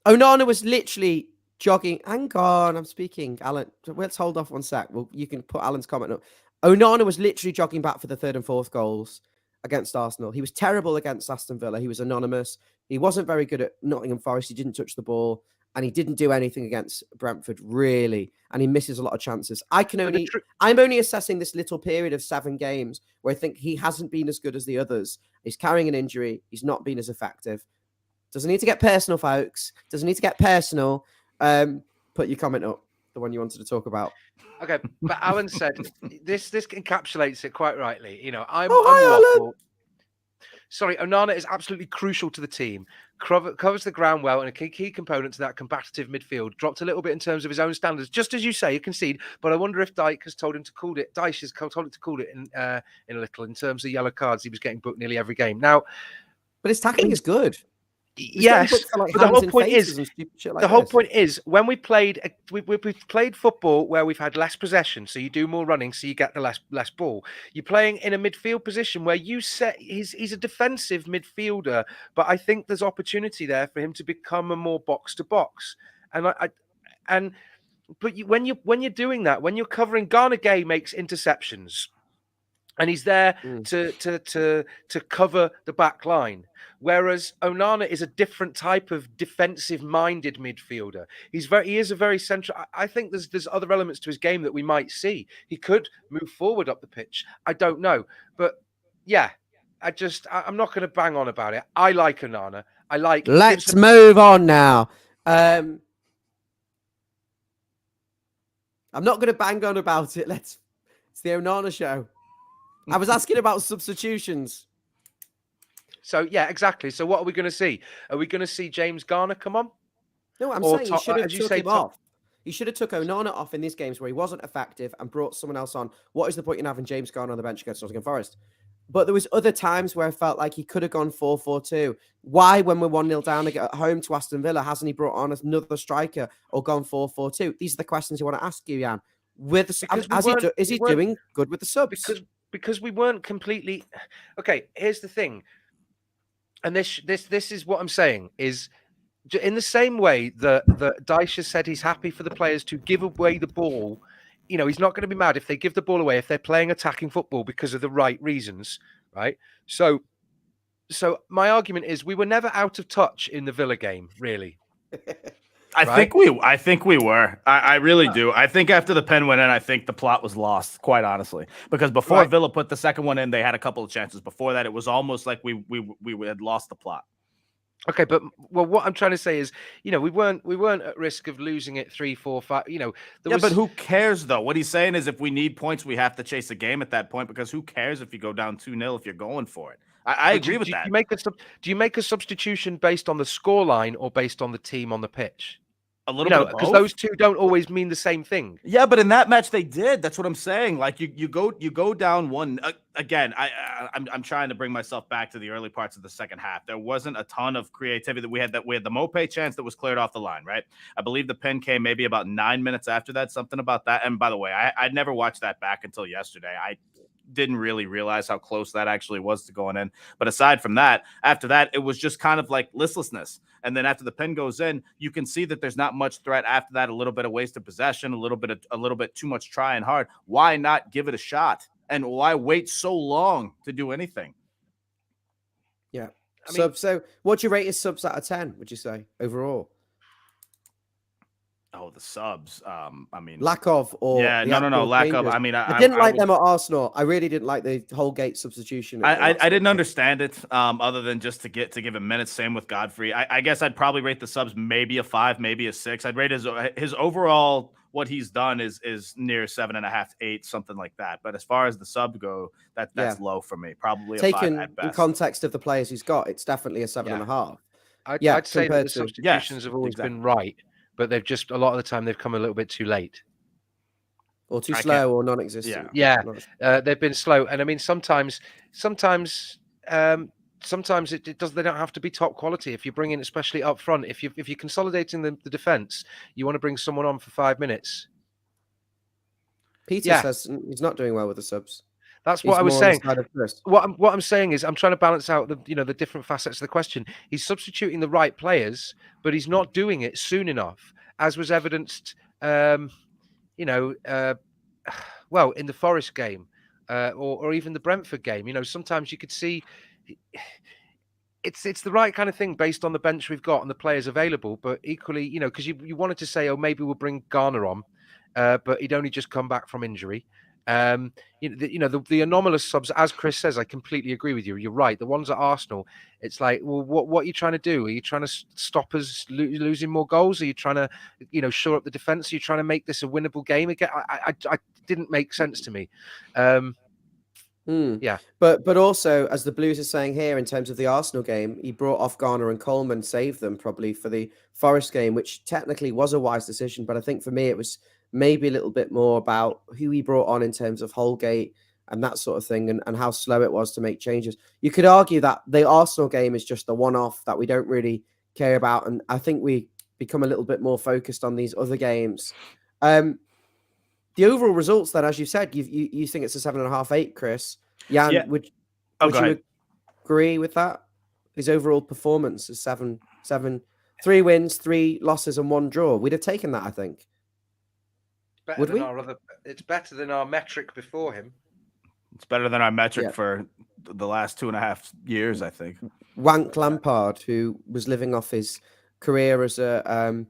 Onana was literally jogging. Hang on, I'm speaking, Alan. Let's hold off one sec. Well, you can put Alan's comment up. Onana was literally jogging back for the third and fourth goals against Arsenal. He was terrible against Aston Villa. He was anonymous. He wasn't very good at Nottingham Forest. He didn't touch the ball, and he didn't do anything against Brentford, really. And he misses a lot of chances. I'm only assessing this little period of 7 games where I think he hasn't been as good as the others. He's carrying an injury. He's not been as effective. Doesn't need to get personal, folks. Doesn't need to get personal. Put your comment up, the one you wanted to talk about. Okay, but Alan said this encapsulates it quite rightly. You know, I'm Alan. Sorry, Onana is absolutely crucial to the team. Covers the ground well, and a key component to that combative midfield. Dropped a little bit in terms of his own standards, just as you say, you concede. But I wonder if Dyche has told him to call it. Dyche has told him to call it in a little in terms of yellow cards. He was getting booked nearly every game now, but his tackling is good. Yes, but the whole point is, when we played football where we've had less possession, so you do more running, so you get the less ball. You're playing in a midfield position where he's a defensive midfielder, but I think there's opportunity there for him to become a more box to box. When you're doing that, when you're covering, Garner Gay makes interceptions. And he's there to cover the back line. Whereas Onana is a different type of defensive-minded midfielder. He is a very central. I think there's other elements to his game that we might see. He could move forward up the pitch. I don't know, but yeah, I'm not going to bang on about it. I like Onana. Let's move on now. I'm not going to bang on about it. It's the Onana show. I was asking about substitutions. So, yeah, exactly. So what are we going to see? Are we going to see James Garner come on? No, I'm saying you should have took him off. You should have took Onana off in these games where he wasn't effective and brought someone else on. What is the point in having James Garner on the bench against Nottingham Forest? But there was other times where I felt like he could have gone 4-4-2. Why, when we're 1-0 down at home to Aston Villa, hasn't he brought on another striker or gone 4-4-2? These are the questions you want to ask you, Jan. Is he doing good with the subs? Because we weren't completely okay. Here's the thing, and this is what I'm saying is, in the same way that Dyche has said he's happy for the players to give away the ball. You know, he's not going to be mad if they give the ball away if they're playing attacking football because of the right reasons, right? So my argument is we were never out of touch in the Villa game, really. I think we were. I really do. I think after the pen went in, I think the plot was lost, quite honestly. Because before Villa put the second one in, they had a couple of chances. Before that, it was almost like we had lost the plot. Okay, but what I'm trying to say is, we weren't at risk of losing it 3-4-5. But who cares though? What he's saying is, if we need points, we have to chase a game at that point, because who cares if you go down 2-0 if you're going for it? I agree with that. Do you make a substitution based on the scoreline or based on the team on the pitch? A little bit, because those two don't always mean the same thing. Yeah, but in that match they did. That's what I'm saying. Like you go down one again. I'm trying to bring myself back to the early parts of the second half. There wasn't a ton of creativity. We had the Mopé chance that was cleared off the line, right? I believe the pen came maybe about 9 minutes after that. Something about that. And by the way, I'd never watched that back until yesterday. I didn't really realize how close that actually was to going in. But aside from that, after that, it was just kind of like listlessness. And then after the pen goes in, you can see that there's not much threat after that. A little bit of wasted possession, a little bit too much trying hard. Why not give it a shot? And why wait so long to do anything? Yeah. So what do you rate his subs out of 10, would you say, overall? Oh, the subs. I mean, lack of, or no, lack of. I mean, I didn't like them at Arsenal. I really didn't like the Holgate substitution. I didn't understand it, other than just to give him minutes. Same with Godfrey. I guess I'd probably rate the subs maybe a 5, maybe a 6. I'd rate his overall, what he's done is near 7.5, 8, something like that. But as far as the sub go, that's low for me. Probably a 5 at best. In context of the players he's got, it's definitely a 7.5. I'd say that the substitutions have always been right. But they've just, a lot of the time, they've come a little bit too late. Or too slow or non-existent. Yeah. They've been slow. And I mean, sometimes it does. They don't have to be top quality. If you bring in, especially up front, if you're consolidating the defense, you want to bring someone on for 5 minutes. Peter says he's not doing well with the subs. That's what I was saying. What I'm saying is, I'm trying to balance out the different facets of the question. He's substituting the right players, but he's not doing it soon enough, as was evidenced, well, in the Forest game, or even the Brentford game. Sometimes you could see it's the right kind of thing based on the bench we've got and the players available. But equally, because you wanted to say, oh, maybe we'll bring Garner on, but he'd only just come back from injury. The anomalous subs, as Chris says, I completely agree with you. You're right. The ones at Arsenal, it's like, well, what are you trying to do? Are you trying to stop us losing more goals? Are you trying to, shore up the defense? Are you trying to make this a winnable game again? I didn't make sense to me. Yeah. But also, as the Blues are saying here, in terms of the Arsenal game, he brought off Garner and Coleman, saved them probably for the Forest game, which technically was a wise decision. But I think for me, it was maybe a little bit more about who he brought on in terms of Holgate and that sort of thing, and how slow it was to make changes. You could argue that the Arsenal game is just a one-off that we don't really care about, and I think we become a little bit more focused on these other games. The overall results, then, as you said, you think it's a 7.5, 8, Chris. Jan, would you agree with that? His overall performance is 7, 3 wins, 3 losses, and 1 draw. We'd have taken that, I think. It's better than our metric before him. It's better than our metric for the last 2.5 years, I think. Wank Lampard, who was living off his career as an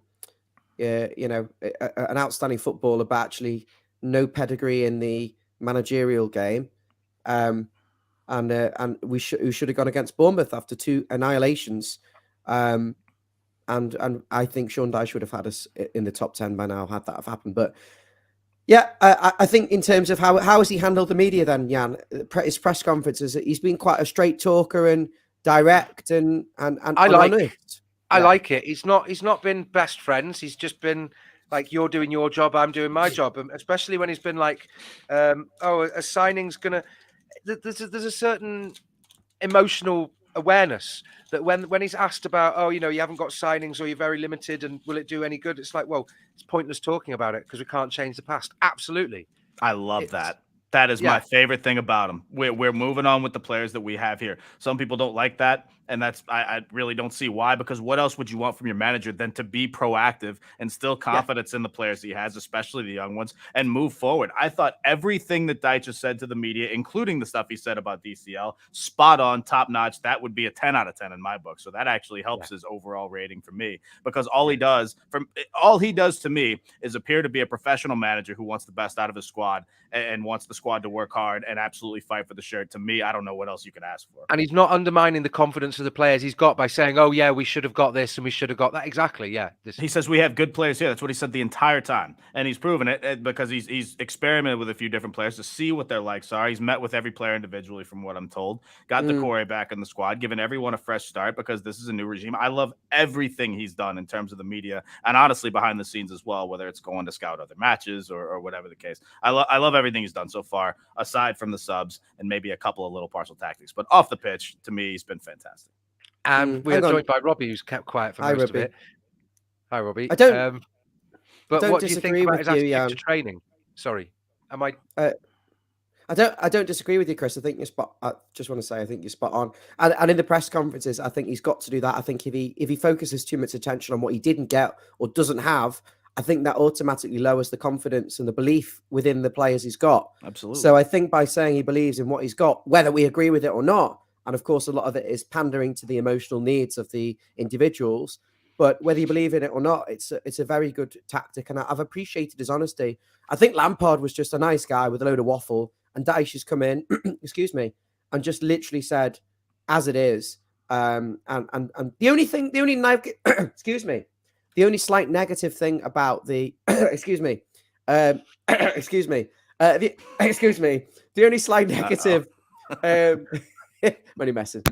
outstanding footballer, but actually no pedigree in the managerial game, and who should have gone against Bournemouth after 2 annihilations. And I think Sean Dyche would have had us in the top 10 by now had that have happened. But yeah, I think in terms of how has he handled the media then, Jan? His press conferences, he's been quite a straight honest and direct and I like it. He's not been best friends. He's just been like, you're doing your job, I'm doing my job. And especially when he's been like, a signing's gonna. There's a certain emotional awareness that when he's asked about, you haven't got signings or you're very limited and will it do any good? It's like, well, it's pointless talking about it because we can't change the past. Absolutely. I love that. That is my favorite thing about him. We're moving on with the players that we have here. Some people don't like that. And I really don't see why, because what else would you want from your manager than to be proactive and still confidence in the players he has, especially the young ones, and move forward. I thought everything that Dyche said to the media, including the stuff he said about DCL, spot on, top notch. That would be a 10 out of 10 in my book. So that actually helps his overall rating for me, because all he does to me is appear to be a professional manager who wants the best out of his squad and wants the squad to work hard and absolutely fight for the shirt. To me, I don't know what else you can ask for. And he's not undermining the confidence of the players he's got by saying, oh, yeah, we should have got this and we should have got that. Exactly, yeah. He says we have good players here. That's what he said the entire time. And he's proven it because he's experimented with a few different players to see what their likes are. He's met with every player individually, from what I'm told. Got the Corey back in the squad, given everyone a fresh start, because this is a new regime. I love everything he's done in terms of the media and honestly behind the scenes as well, whether it's going to scout other matches or whatever the case. I love everything he's done so far, aside from the subs and maybe a couple of little partial tactics. But off the pitch, to me, he's been fantastic. And we are joined by Robbie, who's kept quiet for most of it. Hi, Robbie. I don't. But don't what do you think about his attitude to training? Sorry, am I? I don't disagree with you, Chris. I think you're spot. I just want to say I think you're spot on. And in the press conferences, I think he's got to do that. I think if he focuses too much attention on what he didn't get or doesn't have, I think that automatically lowers the confidence and the belief within the players he's got. Absolutely. So I think by saying he believes in what he's got, whether we agree with it or not, and of course a lot of it is pandering to the emotional needs of the individuals. But whether you believe in it or not, it's a very good tactic, and I've appreciated his honesty. I think Lampard was just a nice guy with a load of waffle, and Dyche has come in, excuse me, and just literally said as it is. And the only slight negative thing about the the only slight negative money messes.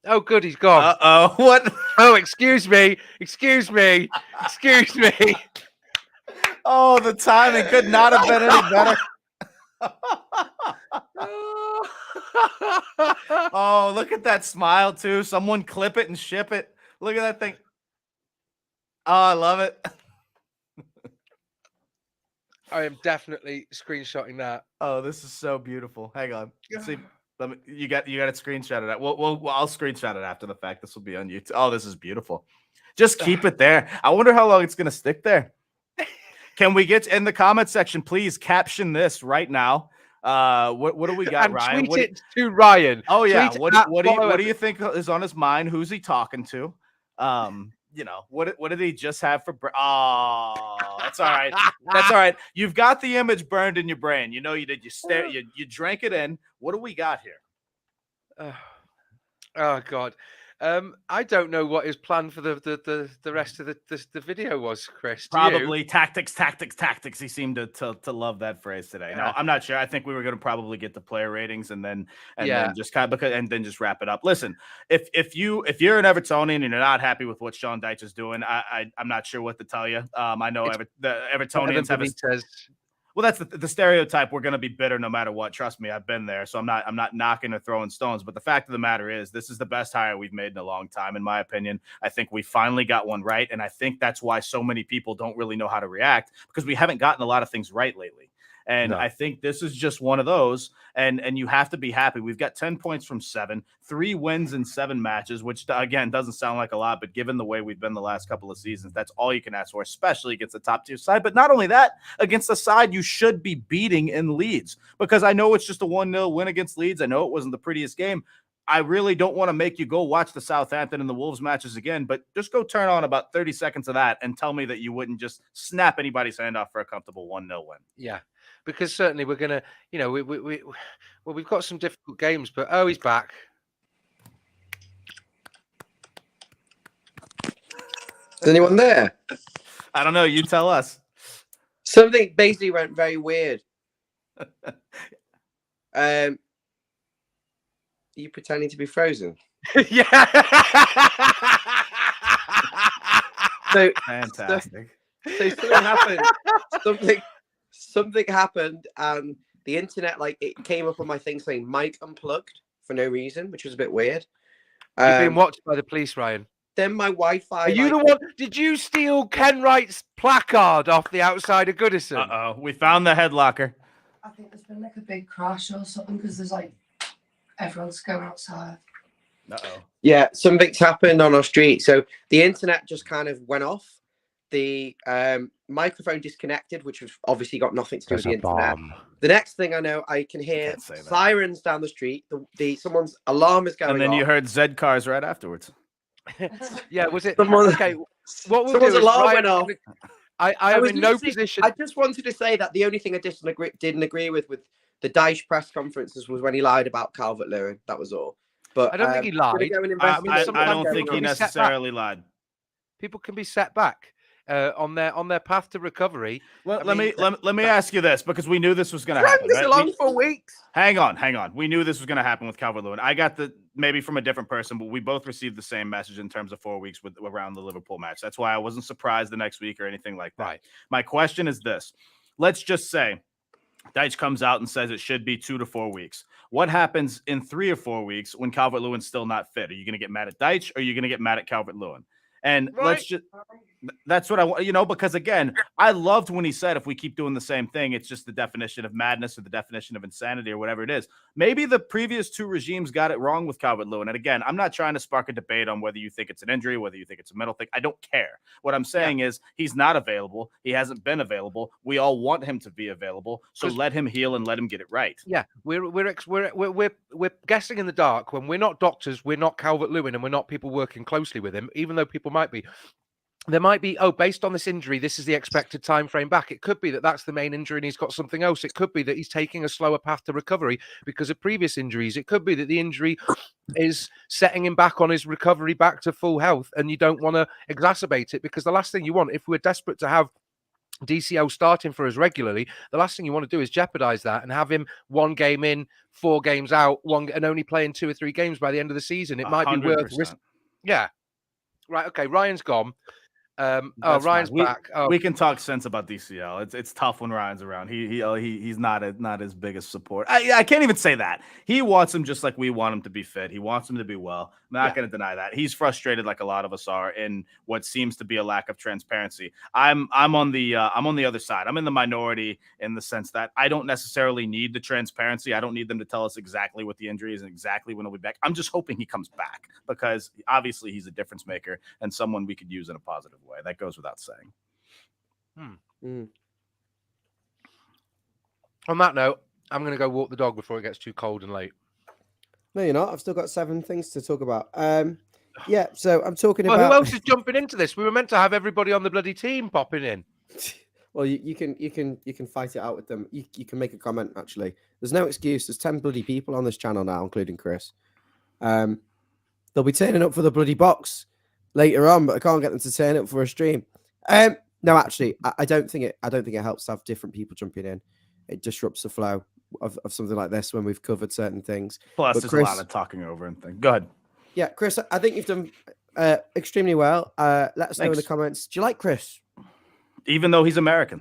Oh, good, he's gone. What? Oh, excuse me. Oh, the timing could not have been any better. Oh, look at that smile, too. Someone clip it and ship it. Look at that thing. Oh, I love it. I am definitely screenshotting that. Oh, this is so beautiful. Hang on. Let's see. You got it screenshotted. I'll screenshot it after the fact. This will be on YouTube. Oh, this is beautiful. Just keep it there. I wonder how long it's going to stick there. Can we get in the comment section, please caption this right now? What do we got, and Ryan? Tweet it to Ryan. Oh yeah. What do you think is on his mind? Who's he talking to? What did he just have for? Oh, that's all right. That's all right. You've got the image burned in your brain. You know you did. You drank it in. What do we got here? Oh God. I don't know what his plan for the rest of the video was, Chris. Probably tactics. He seemed to love that phrase today. No, I'm not sure. I think we were going to probably get the player ratings and then just just wrap it up. Listen, if you're an Evertonian and you're not happy with what Sean Dyche is doing, I'm not sure what to tell you. I know the Evertonians have well, that's the stereotype. We're going to be bitter no matter what. Trust me, I've been there. So I'm not knocking or throwing stones. But the fact of the matter is, this is the best hire we've made in a long time, in my opinion. I think we finally got one right. And I think that's why so many people don't really know how to react, because we haven't gotten a lot of things right lately. And I think this is just one of those. And you have to be happy. We've got 10 points from 7, 3 wins in 7 matches, which, again, doesn't sound like a lot. But given the way we've been the last couple of seasons, that's all you can ask for, especially against the top-tier side. But not only that, against the side you should be beating in Leeds. Because I know it's just a 1-0 win against Leeds. I know it wasn't the prettiest game. I really don't want to make you go watch the Southampton and the Wolves matches again, but just go turn on about 30 seconds of that and tell me that you wouldn't just snap anybody's hand off for a comfortable 1-0 win. Yeah, because certainly we're going to, we've got some difficult games, but he's back. Is anyone there? I don't know. You tell us. Something basically went very weird. Are you pretending to be frozen? Yeah. So fantastic. So something happened. Something happened, and the internet, it came up on my thing saying mic unplugged for no reason, which was a bit weird. You've been watched by the police, Ryan. Then my Wi-Fi. Are you the one? Did you steal Ken Wright's placard off the outside of Goodison? We found the head locker. I think there's been a big crash or something, because there's Everyone's going outside. Uh-oh. Yeah, something's happened on our street. So the internet just kind of went off. The microphone disconnected, which was obviously got nothing to do with the internet. The next thing I know, I can hear sirens down the street. Someone's alarm is going off. And then you heard Z cars right afterwards. Yeah, was it? Someone, okay, what we'll someone's do is alarm went off. I am in no position. I just wanted to say that the only thing I didn't agree with the Dyche press conferences was when he lied about Calvert-Lewin. That was all. But I don't think he lied. I don't think he necessarily lied. People can be set back on their path to recovery. Let me ask you this, because we knew this was going to happen. This along for weeks. Hang on. We knew this was going to happen with Calvert-Lewin. I got maybe from a different person, but we both received the same message in terms of 4 weeks around the Liverpool match. That's why I wasn't surprised the next week or anything like that. Right. My question is this: let's just say Dyche comes out and says it should be 2 to 4 weeks. What happens in 3 or 4 weeks when Calvert-Lewin's still not fit? Are you going to get mad at Dyche, or are you going to get mad at Calvert-Lewin? And that's what I want, because again, I loved when he said, if we keep doing the same thing, it's just the definition of madness or the definition of insanity or whatever it is. Maybe the previous 2 regimes got it wrong with Calvert-Lewin. And again, I'm not trying to spark a debate on whether you think it's an injury, whether you think it's a mental thing. I don't care. What I'm saying is he's not available. He hasn't been available. We all want him to be available. So let him heal and let him get it right. Yeah, we're guessing in the dark when we're not doctors, we're not Calvert-Lewin, and we're not people working closely with him, even though people might be. There might be, based on this injury, this is the expected time frame back. It could be that that's the main injury and he's got something else. It could be that he's taking a slower path to recovery because of previous injuries. It could be that the injury is setting him back on his recovery back to full health, and you don't want to exacerbate it, because the last thing you want, if we're desperate to have DCL starting for us regularly, the last thing you want to do is jeopardize that and have him 1 game in, 4 games out, and only playing 2 or 3 games by the end of the season. It might 100%. Be worth risk. Yeah. Right. Okay. Ryan's gone. Ryan's back. We can talk sense about DCL. It's tough when Ryan's around. He's not his biggest support. I can't even say that. He wants him just like we want him to be fit. He wants him to be well. I'm not going to deny that. He's frustrated, like a lot of us are, in what seems to be a lack of transparency. I'm on the other side. I'm in the minority in the sense that I don't necessarily need the transparency. I don't need them to tell us exactly what the injury is and exactly when he'll be back. I'm just hoping he comes back, because obviously he's a difference maker and someone we could use in a positive way. That goes without saying. On that note, I'm going to go walk the dog before it gets too cold and late. No, you're not. I've still got 7 things to talk about. Yeah, so I'm talking about. Who else is jumping into this? We were meant to have everybody on the bloody team popping in. Well, you can fight it out with them. You can make a comment. Actually, there's no excuse. There's 10 bloody people on this channel now, including Chris. They'll be turning up for the bloody box later on, but I can't get them to turn up for a stream. No, actually, I don't think it helps to have different people jumping in. It disrupts the flow of something like this when we've covered certain things. Plus, there's a lot of talking over and things. Go ahead. Yeah, Chris, I think you've done extremely well. Let us know in the comments. Do you like Chris? Even though he's American.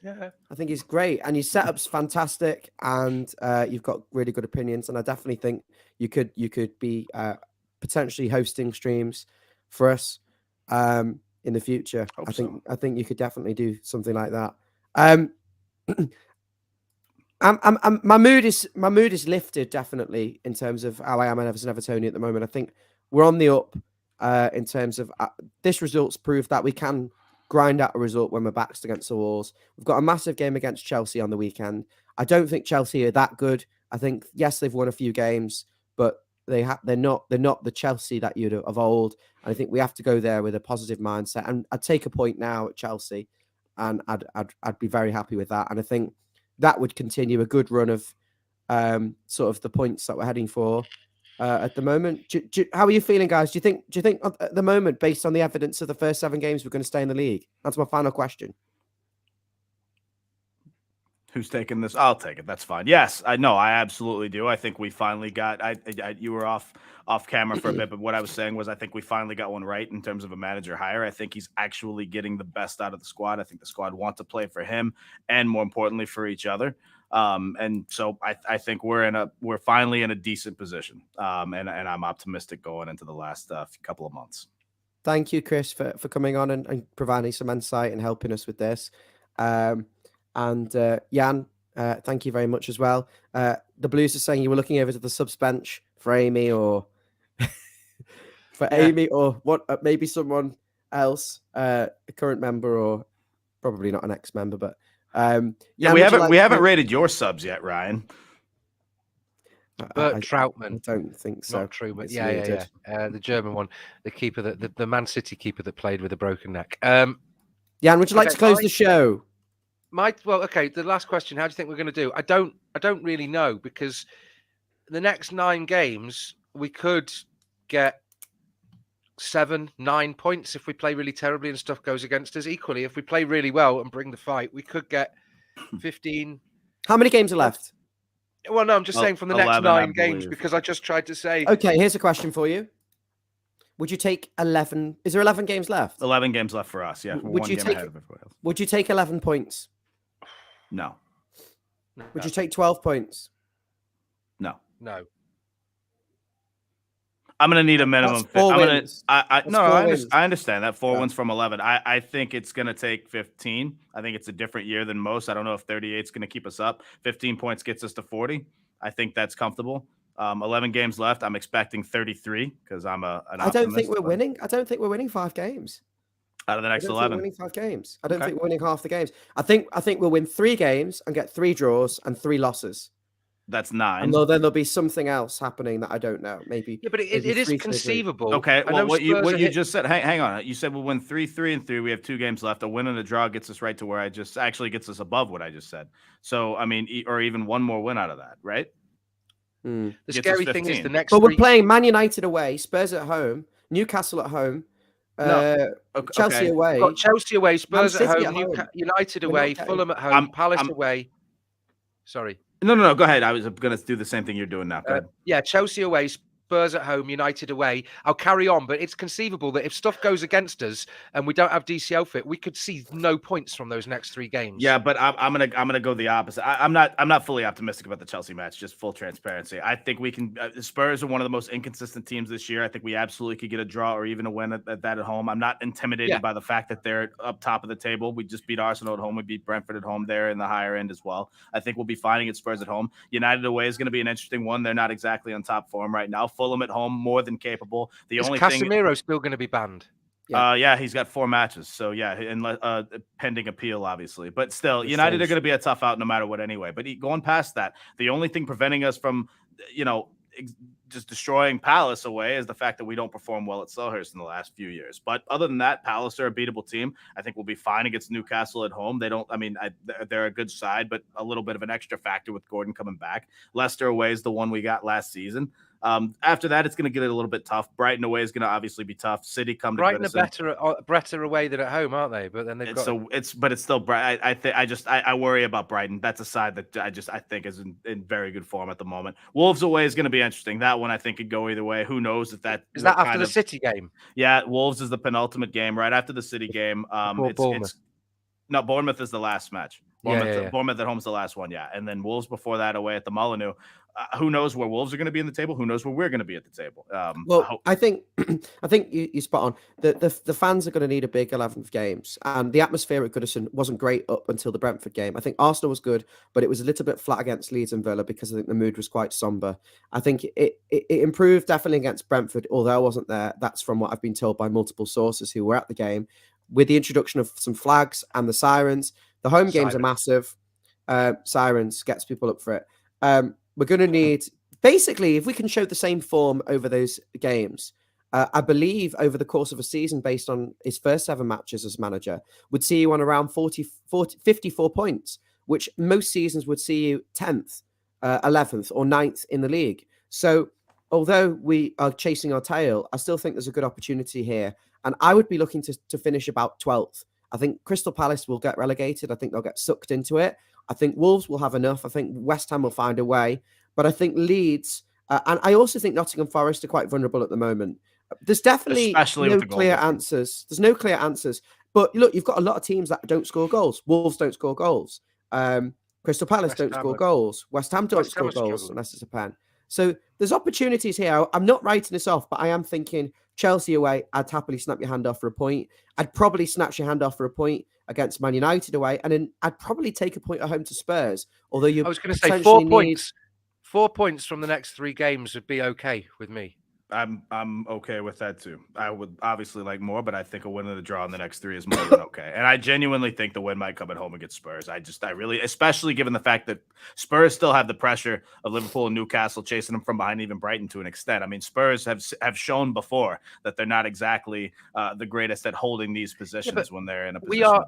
Yeah, I think he's great, and your setup's fantastic, and you've got really good opinions. And I definitely think you could be potentially hosting streams for us in the future. I think you could definitely do something like that. My mood is lifted definitely in terms of how I am as an Evertonian at the moment. I think we're on the up in terms of this result's proof that we can grind out a result when we're backs against the walls. We've got a massive game against Chelsea on the weekend. I don't think Chelsea are that good. I think yes, they've won a few games, but they're not the Chelsea that you'd of old. And I think we have to go there with a positive mindset. And I'd take a point now at Chelsea, and I'd be very happy with that. And I think that would continue a good run of sort of the points that we're heading for at the moment. How are you feeling, guys? Do you think at the moment, based on the evidence of the first 7 games, we're going to stay in the league? That's my final question. Who's taking this? I'll take it. That's fine. Yes, I know. I absolutely do. I think we finally got. You were off camera for a bit, but what I was saying was I think we finally got one right in terms of a manager hire. I think he's actually getting the best out of the squad. I think the squad want to play for him, and more importantly, for each other. And so I think we're finally in a decent position. And I'm optimistic going into the last couple of months. Thank you, Chris, for coming on and providing some insight and helping us with this. And Jan, thank you very much as well. the Blues are saying you were looking over to the subs bench for Amy or Amy or what? Maybe someone else, a current member or probably not an ex-member, but we haven't rated your subs yet, Ryan. Bert Troutman. I don't think so. Not true, but the German one, the keeper, the Man City keeper that played with a broken neck. Jan, would you like to close the show? The last question. How do you think we're going to do? I don't really know, because the next 9 games we could get 7-9 points if we play really terribly and stuff goes against us. Equally, if we play really well and bring the fight, we could get 15. How many games are left? Well, no, I'm just saying from the 11, next 9 games, because I just tried to say. Okay, here's a question for you. Would you take 11? Is there 11 games left? 11 games left for us, yeah. Would you take 11 points? No. Would you take 12 points? No. I'm going to need a minimum. I understand that 4 wins from 11. I think it's going to take 15. I think it's a different year than most. I don't know if 38 is going to keep us up. 15 points gets us to 40. I think that's comfortable. 11 games left. I'm expecting 33 because I'm an optimist. I don't think we're winning. I don't think we're winning 5 games. Out of the next 11. We're winning 5 games. I don't think we're winning half the games. I think we'll win 3 games and get 3 draws and 3 losses. That's 9. And then there'll be something else happening that I don't know. Maybe. Yeah, but it is conceivable. Okay. Well, what you just said. Hang on. You said we'll win 3-3-3. We have 2 games left. A win and a draw gets us right to where actually gets us above what I just said. So I mean, or even one more win out of that, right? The scary thing is the next. But we're playing Man United away, Spurs at home, Newcastle at home. Chelsea away. We've got Chelsea away, Spurs at home, United away, Fulham at home, Palace away. Sorry. No. Go ahead. I was going to do the same thing you're doing now. Chelsea away, Spurs at home, United away. I'll carry on, but it's conceivable that if stuff goes against us and we don't have DCL fit, we could see no points from those next 3 games. Yeah, but I'm gonna go the opposite. I'm not fully optimistic about the Chelsea match. Just full transparency. I think we can. The Spurs are one of the most inconsistent teams this year. I think we absolutely could get a draw or even a win at that at home. I'm not intimidated by the fact that they're up top of the table. We just beat Arsenal at home. We beat Brentford at home. They're in the higher end as well. I think we'll be finding at Spurs at home. United away is going to be an interesting one. They're not exactly on top form right now. Fulham at home, more than capable. Is Casemiro still going to be banned? Yeah, he's got 4 matches. So yeah, and pending appeal, obviously. But still, United are going to be a tough out no matter what anyway. But going past that, the only thing preventing us from, just destroying Palace away is the fact that we don't perform well at Selhurst in the last few years. But other than that, Palace are a beatable team. I think we'll be fine against Newcastle at home. They're a good side, but a little bit of an extra factor with Gordon coming back. Leicester away is the one we got last season. After that, it's going to get a little bit tough. Brighton away is going to obviously be tough. City come to Brighton are better away than at home, aren't they? But then they've it's still Brighton. I worry about Brighton. That's a side that I think is in very good form at the moment. Wolves away is going to be interesting. That one I think could go either way. Who knows if that is that after the City game? Yeah, Wolves is the penultimate game right after the City game. Bournemouth is the last match. Bournemouth at home is the last one, and then Wolves before that away at the Molineux. Who knows where Wolves are going to be in the table? Who knows where we're going to be at the table? I think you spot on. The fans are going to need a big 11th games, and the atmosphere at Goodison wasn't great up until the Brentford game. I think Arsenal was good, but it was a little bit flat against Leeds and Villa because I think the mood was quite somber. I think it improved definitely against Brentford, although I wasn't there. That's from what I've been told by multiple sources who were at the game. With the introduction of some flags and the sirens, the home games are massive. Sirens gets people up for it. We're going to need, basically, if we can show the same form over those games, I believe over the course of a season, based on his first 7 matches as manager, would see you on around 54 points, which most seasons would see you 10th, 11th or 9th in the league. So although we are chasing our tail, I still think there's a good opportunity here. And I would be looking to finish about 12th. I think Crystal Palace will get relegated. I think they'll get sucked into it. I think Wolves will have enough. I think West Ham will find a way. But I think Leeds, and I also think Nottingham Forest are quite vulnerable at the moment. There's definitely no clear answers. There's no clear answers. But look, you've got a lot of teams that don't score goals. Wolves don't score goals. Crystal Palace don't score goals. West Ham don't score goals unless it's a pen. So there's opportunities here. I'm not writing this off, but I am thinking Chelsea away, I'd happily snap your hand off for a point. I'd probably snatch your hand off for a point against Man United away, and then I'd probably take a point at home to Spurs. Although I was going to say 4 points. 4 points from the next 3 games would be okay with me. I'm okay with that too. I would obviously like more, but I think a win and a draw in the next 3 is more than okay. And I genuinely think the win might come at home against Spurs. I really, especially given the fact that Spurs still have the pressure of Liverpool and Newcastle chasing them from behind, even Brighton to an extent. I mean, Spurs have shown before that they're not exactly the greatest at holding these positions when they're in a position.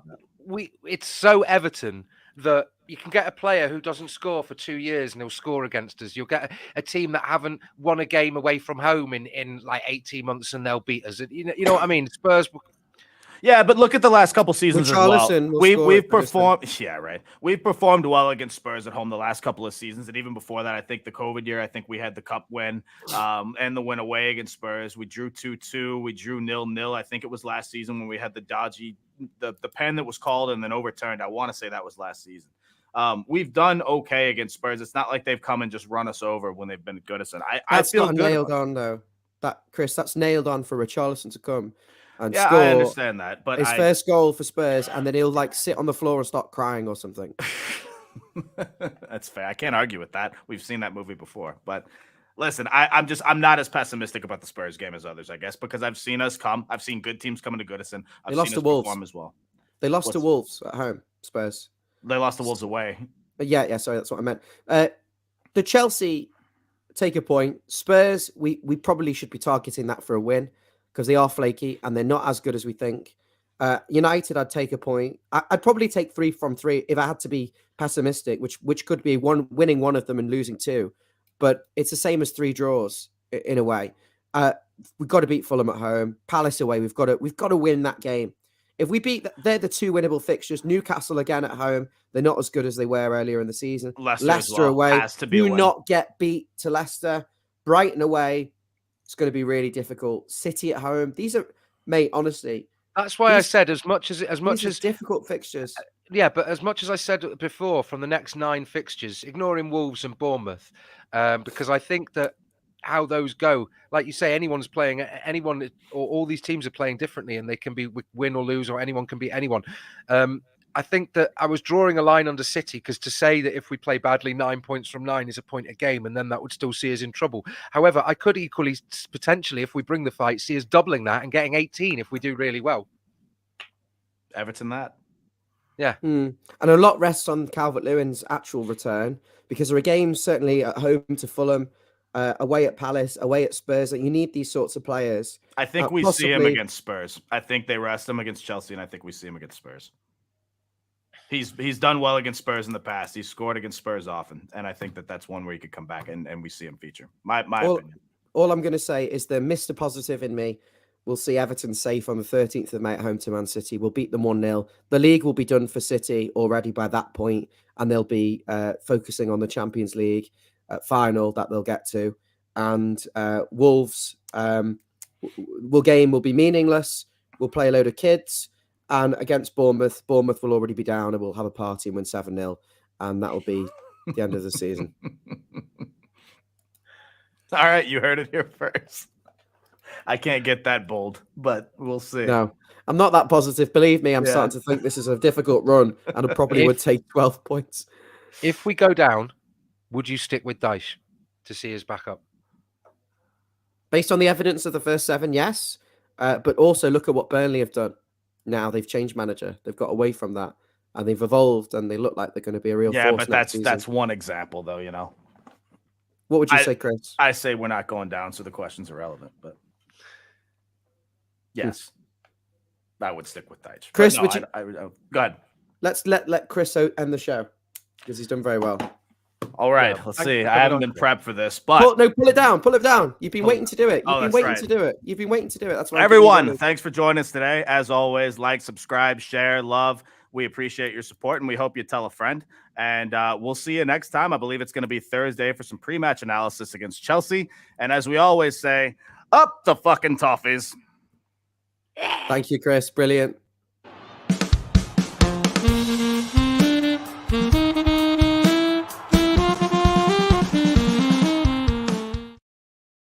It's so Everton that you can get a player who doesn't score for 2 years and he'll score against us. You'll get a team that haven't won a game away from home in like 18 months and they'll beat us. You know what I mean? Spurs. Yeah, but look at the last couple seasons as well. We've performed. Yeah, right. We've performed well against Spurs at home the last couple of seasons, and even before that, I think the COVID year, I think we had the cup win and the win away against Spurs. We drew 2-2. We drew 0-0. I think it was last season when we had the dodgy the pen that was called and then overturned. I want to say that was last season. We've done okay against Spurs. It's not like they've come and just run us over when they've been good at us. I feel not good nailed on though. Chris, that's nailed on for Richarlison to come. And yeah, score I understand that, but his first goal for Spurs, and then he'll like sit on the floor and start crying or something. That's fair. I can't argue with that. We've seen that movie before. But listen, I'm not as pessimistic about the Spurs game as others, I guess, because I've seen us come. I've seen good teams come into Goodison. I've seen us perform as well. They lost to Wolves at home. Spurs. They lost to Wolves away. Yeah. Sorry, that's what I meant. The Chelsea take a point. Spurs, we probably should be targeting that for a win, because they are flaky and they're not as good as we think. United, I'd take a point. I'd probably take 3 from 3 if I had to be pessimistic, which could be winning one of them and losing 2. But it's the same as 3 draws in a way. We've got to beat Fulham at home. Palace away. We've got to win that game. If we beat, they're the 2 winnable fixtures. Newcastle again at home. They're not as good as they were earlier in the season. Leicester away. Do not get beat to Leicester. Brighton away. It's going to be really difficult. City at home. These are, mate, honestly. That's why I said as much as difficult fixtures. Yeah, but as much as I said before, from the next 9 fixtures, ignoring Wolves and Bournemouth, because I think that how those go, like you say, anyone or all these teams are playing differently, and they can be win or lose, or anyone can beat anyone. I think that I was drawing a line under City, because to say that if we play badly, 9 points from 9 is a point a game, and then that would still see us in trouble. However, I could equally, potentially, if we bring the fight, see us doubling that and getting 18 if we do really well. Everton that. Yeah. And a lot rests on Calvert-Lewin's actual return, because there are games certainly at home to Fulham, away at Palace, away at Spurs, that you need these sorts of players. I think we see him against Spurs. I think they rest him against Chelsea, and I think we see him against Spurs. He's done well against Spurs in the past. He's scored against Spurs often, and I think that's one where he could come back and we see him feature. My opinion. All I'm going to say is the Mr. Positive in me will see Everton safe on the 13th of May at home to Man City. We'll beat them 1-0. The league will be done for City already by that point, and they'll be focusing on the Champions League final that they'll get to. And Wolves game will be meaningless. We'll play a load of kids. And against Bournemouth will already be down, and we'll have a party and win 7-0. And that will be the end of the season. All right, you heard it here first. I can't get that bold, but we'll see. No, I'm not that positive. Believe me, I'm starting to think this is a difficult run, and it probably would take 12 points. If we go down, would you stick with Dyche to see us back up? Based on the evidence of the first 7, yes. But also look at what Burnley have done. Now they've changed manager. They've got away from that, and they've evolved, and they look like they're going to be a real force. Yeah, but that's one example, though. You know. What would you say, Chris? I say we're not going down, so the question's irrelevant. But yes, I would stick with Dyche. Chris, no, would you? Go ahead. Let's let Chris end the show, because he's done very well. All right, let's see. I haven't been prepped for this, but pull it down. Pull it down. You've been waiting to do it. You've been waiting to do it. You've been waiting to do it. That's why. Everyone, thanks for joining us today. As always, like, subscribe, share, love. We appreciate your support, and we hope you tell a friend. And we'll see you next time. I believe it's going to be Thursday for some pre-match analysis against Chelsea. And as we always say, up the fucking Toffees. Thank you, Chris. Brilliant.